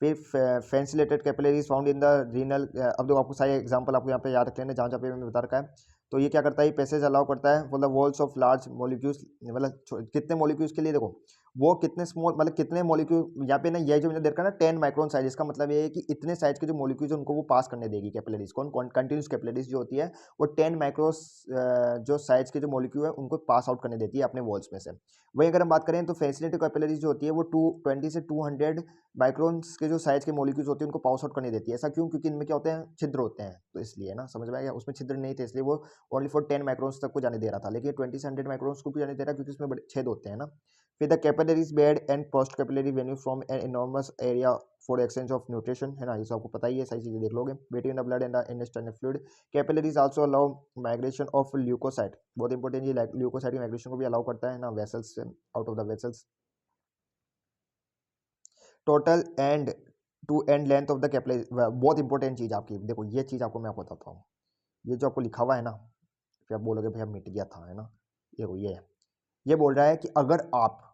Speaker 1: फिर fenestrated capillaries found in the renal, अब देखो आपको सारे एग्जांपल आपको यहाँ पे याद रख लेने, जहाँ जहाँ पे मैंने बता रखा है। तो ये क्या करता है, पैसेज अलाउ करता है for the walls of large molecules, मतलब कितने मॉलिक्यूल्स के लिए, देखो वो कितने स्मॉल, मतलब कितने मॉलिक्यूल, यहाँ पे ना ये जो मैंने देखा ना 10 माइक्रोन साइज, इसका मतलब ये है कि इतने साइज के जो मॉलिक्यूल्स उनको वो पास करने देगी कैपिलरीज। कौन, कंटिन्यूस कैपिलरीज जो होती है वो 10 माइक्रोस जो साइज के जो मॉलिक्यूल है उनको पास आउट करने देती है अपने वॉल्स में से। वही अगर हम बात करें तो फैसिलिटी कैपिलरीज जो होती है वो 20 से 200 माइक्रोन्स के जो साइज के मॉलिक्यूल्स होते हैं उनको पास आउट करने देती है। ऐसा क्यों, क्योंकि इनमें क्या होते हैं, छिद्र होते हैं, तो इसलिए ना, समझ में आ गया। उसमें छिद्र नहीं थे इसलिए वो ओनली फॉर 10 माइक्रोन्स तक को जाने दे रहा था, लेकिन 20 से 100 माइक्रोन्स को भी जाने दे रहा है क्योंकि उसमें बड़े छेद होते हैं ना। फिर the capillaries bed and post capillary venue from an enormous area for exchange of nutrition, है ना, ये सब आपको पता ही है, सारी चीजें देख लोगे। Between the blood and the intestinal fluid capillaries also allow migration of leukocyte, बहुत इंपॉर्टेंट, ये ल्यूकोसाइट की माइग्रेशन को भी अलाउ करता है ना, वेसल्स से out of the vessels. Total end to end length of the capillary, बहुत इंपॉर्टेंट चीज आपकी, देखो ये चीज आपको मैं बताता हूँ, ये जो आपको लिखा हुआ है ना, फिर आप बोलोगे भैया मिट गया था, है ना, देखो ये बोल रहा है कि अगर आप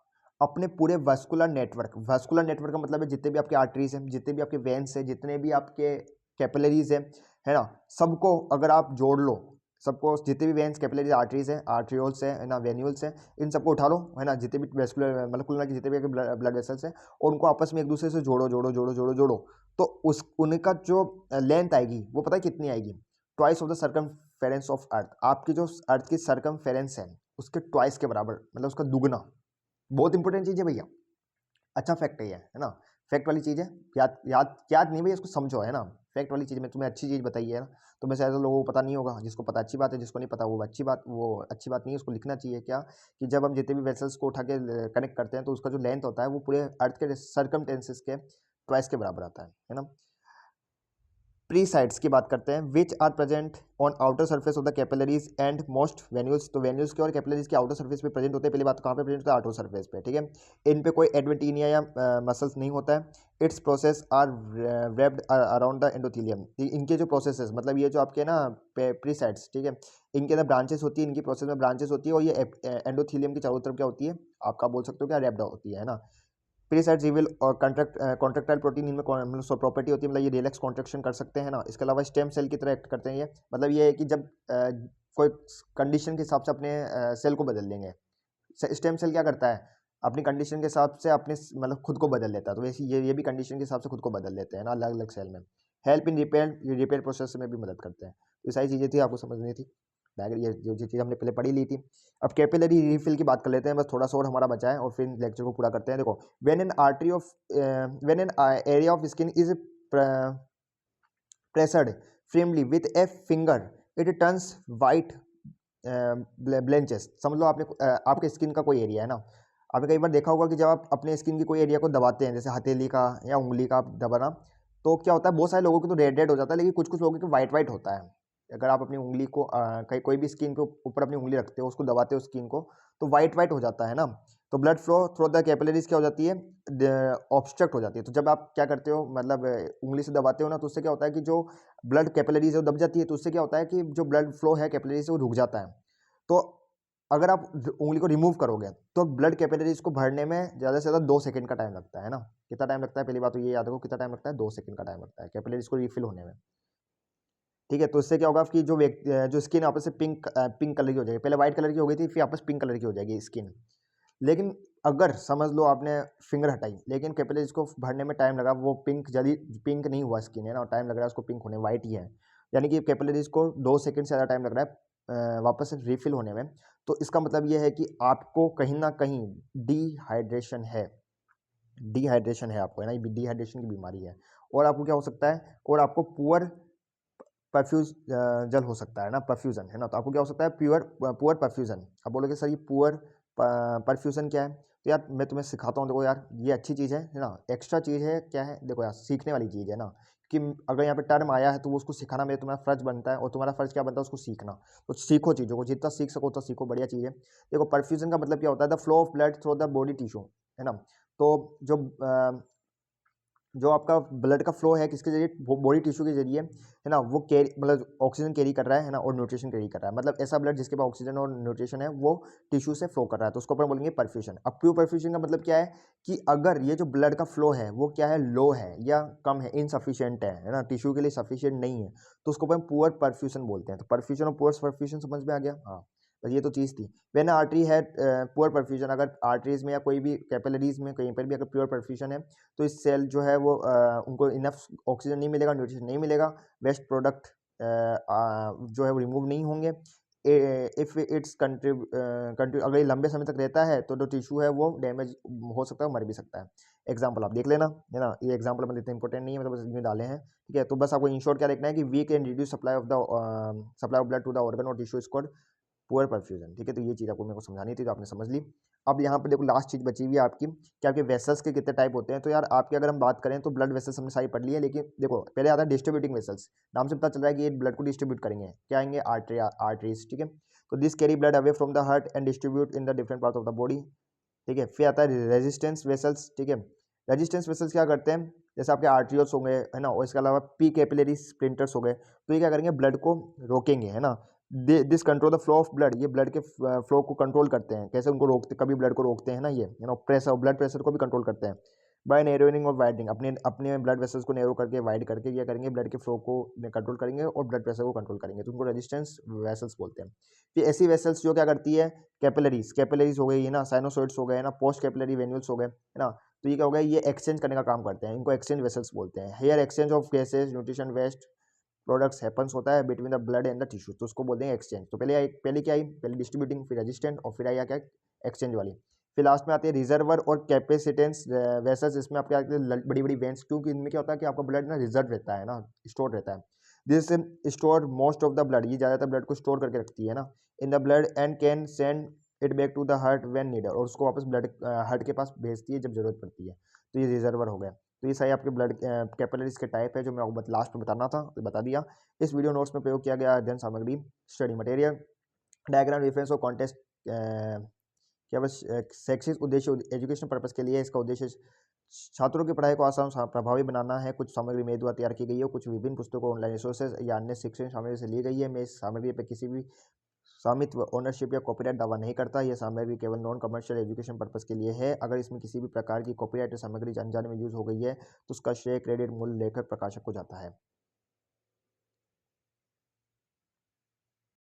Speaker 1: अपने पूरे वास्कुलर नेटवर्क का मतलब है जितने भी आपके आर्टरीज हैं, जितने भी आपके वेन्स हैं, जितने भी आपके कैपिलरीज हैं, है ना, सबको अगर आप जोड़ लो, सबको जितने भी वेन्स कैपिलरीज आर्टरीज हैं, आर्ट्रियोल्स है ना, वेन्यूल्स हैं, इन सबको उठा लो, है ना, जितने भी वेस्कुलर मतलब कुल जितने भी ब्लड वेसल्स हैं, और उनको आपस में एक दूसरे से जोड़ो जोड़ो जोड़ो जोड़ो जोड़ो, तो उस उनका जो लेंथ आएगी वो पता है कितनी आएगी, twice of the circumference of earth, आपकी जो अर्थ की सर्कमफेरेंस है उसके ट्वाइस के बराबर, मतलब उसका दुगना। बहुत इंपॉर्टेंट चीज है भैया, अच्छा फैक्ट है ना, फैक्ट वाली चीज है, याद याद याद नहीं भैया, इसको समझो, है ना, फैक्ट वाली चीज में तुम्हें अच्छी चीज बताई है ना, तो मैं शायद लोगों को पता नहीं होगा, जिसको पता अच्छी बात है, जिसको नहीं पता वो अच्छी बात नहीं है, उसको लिखना चाहिए क्या, कि जब हम जितने भी वेसल्स को उठा के कनेक्ट करते हैं तो उसका जो लेंथ होता है वो पूरे अर्थ के सर्कमटेंसेस के ट्वाइस के बराबर आता है ना। प्रीसाइड्स की बात करते हैं, which are present on outer surface of the capillaries and most venules, तो वेन्यूल्स के और कैपिलरीज के आउटर सर्फेस पे प्रेजेंट होते हैं, पहली बात कहाँ पे प्रेजेंट होता है, आउटर सर्फेस पे, ठीक है। इन पे कोई एडवेंटिनिया या मसल्स नहीं होता है। Its process are wrapped around the endothelium, इनके जो प्रोसेस मतलब ये जो आपके ना प्रीसाइड्स, ठीक है, इनके अंदर ब्रांचेस होती है, इनकी प्रोसेस में ब्रांचेस होती है, और ये एंडोथीलियम की चारों तरफ क्या होती है, आपका बोल सकते हो क्या, रेप्ड होती है ना। प्रीसाइड्स रिवील और कॉन्ट्रैक्टाइल प्रोटीन, इनमें मतलब प्रॉपर्टी होती है, मतलब ये रिलैक्स कॉन्ट्रैक्शन कर सकते हैं ना। इसके अलावा स्टेम सेल की तरह एक्ट करते हैं ये, मतलब ये है कि जब कोई कंडीशन के हिसाब से अपने सेल को बदल देंगे, स्टेम सेल क्या करता है, अपनी कंडीशन के हिसाब से अपने मतलब खुद को बदल लेता है, तो वैसे ये भी कंडीशन के हिसाब से खुद को बदल लेते हैं ना, अलग अलग सेल में। हेल्प इन रिपेयर प्रोसेस में भी मदद करते हैं। तो ये सारी चीज़ें थी, आपको समझनी थी, ये जो चीज़ हमने पहले पढ़ी ली थी। अब कैपिलरी रिफिल की बात कर लेते हैं, बस थोड़ा सा और हमारा बचा है, और फिर लेक्चर को पूरा करते हैं। देखो, when an area of skin is pressed firmly with a finger, it turns white ब्लेंचेस, समझ लो आपने आपके स्किन का कोई एरिया है ना, आपने कई बार देखा होगा कि जब आप अपने स्किन की कोई एरिया को दबाते हैं, जैसे हथेली का या उंगली का आप दबाना, तो क्या होता है, बहुत सारे लोगों को तो रेड रेड हो जाता है, लेकिन कुछ कुछ लोगों को वाइट वाइट होता है। अगर आप अपनी उंगली को कहीं कोई भी स्किन के ऊपर अपनी उंगली रखते हो, उसको दबाते हो स्किन को, तो वाइट वाइट हो जाता है ना। तो blood flow through the capillaries क्या हो जाती है, ऑब्स्ट्रक्ट हो जाती है। तो जब आप क्या करते हो, मतलब उंगली से दबाते हो ना, तो उससे क्या होता है कि जो ब्लड कैपिलरीज है वो दब जाती है, तो उससे क्या होता है कि जो ब्लड फ्लो है कैपिलरीज से वो रुक जाता है। तो अगर आप उंगली को रिमूव करोगे तो ब्लड कैपिलरीज को भरने में ज़्यादा से ज़्यादा 2 सेकंड का टाइम लगता है ना। कितना टाइम लगता है, पहली बात तो ये याद रखो, कितना टाइम लगता है, 2 सेकंड का टाइम लगता है कैपिलरीज को रिफिल होने में, ठीक है। तो इससे क्या होगा कि जो व्यक्ति जो स्किन आपस से पिंक कलर की हो जाएगी, पहले व्हाइट कलर की हो गई थी, फिर आपस पिंक कलर की हो जाएगी स्किन। लेकिन अगर समझ लो आपने फिंगर हटाई, लेकिन कैपिलरीज को भरने में टाइम लगा, वो पिंक जल्दी पिंक नहीं हुआ स्किन, है ना, टाइम लग रहा है उसको पिंक होने, वाइट ही है, यानी कि कैपिलरीज को 2 सेकंड से ज़्यादा टाइम लग रहा है वापस से रिफिल होने में। तो इसका मतलब ये है कि आपको कहीं ना कहीं डिहाइड्रेशन है आपको, है ना, डिहाइड्रेशन की बीमारी है। और आपको क्या हो सकता है, और आपको पुअर परफ्यूज जल हो सकता है ना, परफ्यूजन, है ना। तो आपको क्या हो सकता है, पुअर परफ्यूजन। अब बोलोगे सर ये पुअर परफ्यूजन क्या है, तो यार मैं तुम्हें सिखाता हूँ। देखो यार, ये अच्छी चीज़ है ना, एक्स्ट्रा चीज़ है, क्या है, देखो यार, सीखने वाली चीज़ है ना, कि अगर यहाँ पे टर्म आया है तो वो उसको सिखाना मेरे तुम्हारा फर्ज बनता है, और तुम्हारा फर्ज क्या बनता है, उसको सीखना। तो सीखो चीज़ों को, जितना सीख सको उतना सीखो, बढ़िया चीज़ है। देखो, परफ्यूजन का मतलब क्या होता है, the flow of blood through the body tissue, है ना। तो जो आपका ब्लड का फ्लो है किसके जरिए, बॉडी टिश्यू के जरिए, है ना, वो कैरी मतलब ऑक्सीजन कैरी कर रहा है ना, और न्यूट्रिशन कैरी कर रहा है, मतलब ऐसा ब्लड जिसके पास ऑक्सीजन और न्यूट्रिशन है वो टिश्यू से फ्लो कर रहा है, तो उसको अपन बोलेंगे परफ्यूजन। अब प्योर परफ्यूजन का मतलब क्या है, कि अगर ये जो ब्लड का फ्लो है वो क्या है, लो है या कम है, इनसफिशियंट है ना, टिश्यू के लिए सफिशियंट नहीं है, तो उसको अपन पुअर परफ्यूजन बोलते हैं। तो परफ्यूजन और पुअर परफ्यूजन समझ में आ गया, हाँ, बस ये तो चीज़ थी। व्हेन आर्टरी है पुअर परफ्यूजन, अगर आर्टरीज में या कोई भी कैपिलरीज में कहीं पर भी अगर प्योर परफ्यूजन है, तो इस सेल जो है वो उनको इनफ ऑक्सीजन नहीं मिलेगा, न्यूट्रिशन नहीं मिलेगा, वेस्ट प्रोडक्ट जो है वो रिमूव नहीं होंगे। इफ़ इट्स कंट्री अगर ये लंबे समय तक रहता है तो जो टिश्यू है वो डैमेज हो सकता है, मर भी सकता है। एग्जाम्पल आप देख लेना, है ना, ये एग्जाम्पल मतलब इतने इंपॉर्टेंट नहीं है, मतलब बस इसमें डाले हैं, ठीक है। तो बस आपको इन शॉर्ट क्या देखना है, कि weak and reduce supply of blood to the organ और टिश्यू स्क्वाड, पुअर परफ्यूजन, ठीक है। तो ये चीज़ आपको मेरे को समझानी थी, तो आपने समझ ली। अब यहाँ पर देखो लास्ट चीज़ बची हुई है आपकी कि आपके वेसल्स के कितने टाइप होते हैं। तो यार आपके अगर हम बात करें तो ब्लड वेसल्स हमने सारी पढ़ ली है, लेकिन देखो पहले आता है डिस्ट्रीब्यूटिंग वेसल्स। नाम से पता चल रहा है कि ये ब्लड को डिस्ट्रीब्यूट करेंगे, क्या आएंगे, आर्टरीज, ठीक है। तो this carry blood away from the heart and distribute in the different part of the body, ठीक है। फिर आता है रेजिस्टेंस वेसल्स, ठीक है। रेजिस्टेंस वेसल्स क्या करते हैं, जैसे आपके आर्ट्रियोल्स हो गए, है ना, और इसके अलावा पी कैपिलरी स्प्लिंटर्स हो गए, तो ये क्या करेंगे, ब्लड को रोकेंगे, है ना। This control the flow of blood, ये ब्लड के फ्लो को कंट्रोल करते हैं। कैसे उनको रोकते, कभी ब्लड को रोकते हैं ना, ये है ना, प्रेशर, ब्लड प्रेशर को भी कंट्रोल करते हैं। बाय नैरोइंग और वाइडनिंग, अपने अपने ब्लड वेसल्स को नैरो करके वाइड करके क्या करेंगे, ब्लड के फ्लो को कंट्रोल करेंगे और ब्लड प्रेशर को कंट्रोल करेंगे, तो उनको रेजिस्टेंस वेसल्स बोलते हैं। फिर ऐसी वेसल्स जो क्या करती है, कैपिलरीज हो गई है ना, साइनोसॉइड्स हो गए, है ना, पोस्ट कैपिलरी वेन्यूल्स हो गए, है ना। तो ये क्या हो गया, ये एक्सचेंज करने का काम करते हैं, इनको एक्सचेंज वेसल्स बोलते हैं। Here exchange of gases, nutrition, waste products happens होता है between the blood and the tissue, तो उसको बोलते हैं एक्सचेंज। तो पहले क्या आई, पहले डिस्ट्रीब्यूटिंग, फिर रेजिस्टेंट, और फिर आई क्या, एक्सचेंज वाली। फिर लास्ट में आती है रिजर्वर और कैपेसिटेंस वेसल्स। इसमें आपके आते हैं बड़ी बड़ी वेंस, क्योंकि इनमें क्या होता है कि आपका ब्लड ना रिजर्व रहता है ना, स्टोर रहता है। This store most of the blood, ये ज़्यादातर ब्लड को स्टोर करके रखती है ना, in the blood and can send it back to the heart when needed, और उसको वापस ब्लड हार्ट के पास भेजती है जब जरूरत पड़ती है। तो ये रिजर्वर हो गया। तो ये सारे आपके ब्लड कैपिलरीज के टाइप है, जो मैं आपको लास्ट में बताना था, तो बता दिया। इस वीडियो नोट्स में प्रयोग किया गया अध्ययन सामग्री, स्टडी मटेरियल, डायग्राम, रेफरेंस और कॉन्टेस्ट क्या बस शैक्षिक उद्देश्य, एजुकेशन पर्पस के लिए इसका उद्देश्य छात्रों की पढ़ाई को आसान प्रभावी बनाना है। कुछ सामग्री मेरे द्वारा तैयार की गई है, कुछ विभिन्न पुस्तकों, ऑनलाइन रिसोर्सेज या अन्य शिक्षण सामग्री से ली गई है। मैं इस सामग्री पर किसी भी स्वामित्व, ओनरशिप या कॉपीराइट दावा नहीं करता। यह सामग्री केवल नॉन कमर्शियल एजुकेशन पर्पस के लिए है। अगर इसमें किसी भी प्रकार की कॉपीराइट या सामग्री अनजाने में यूज हो गई है तो उसका श्रेय, क्रेडिट, मूल लेखक, प्रकाशक को जाता है।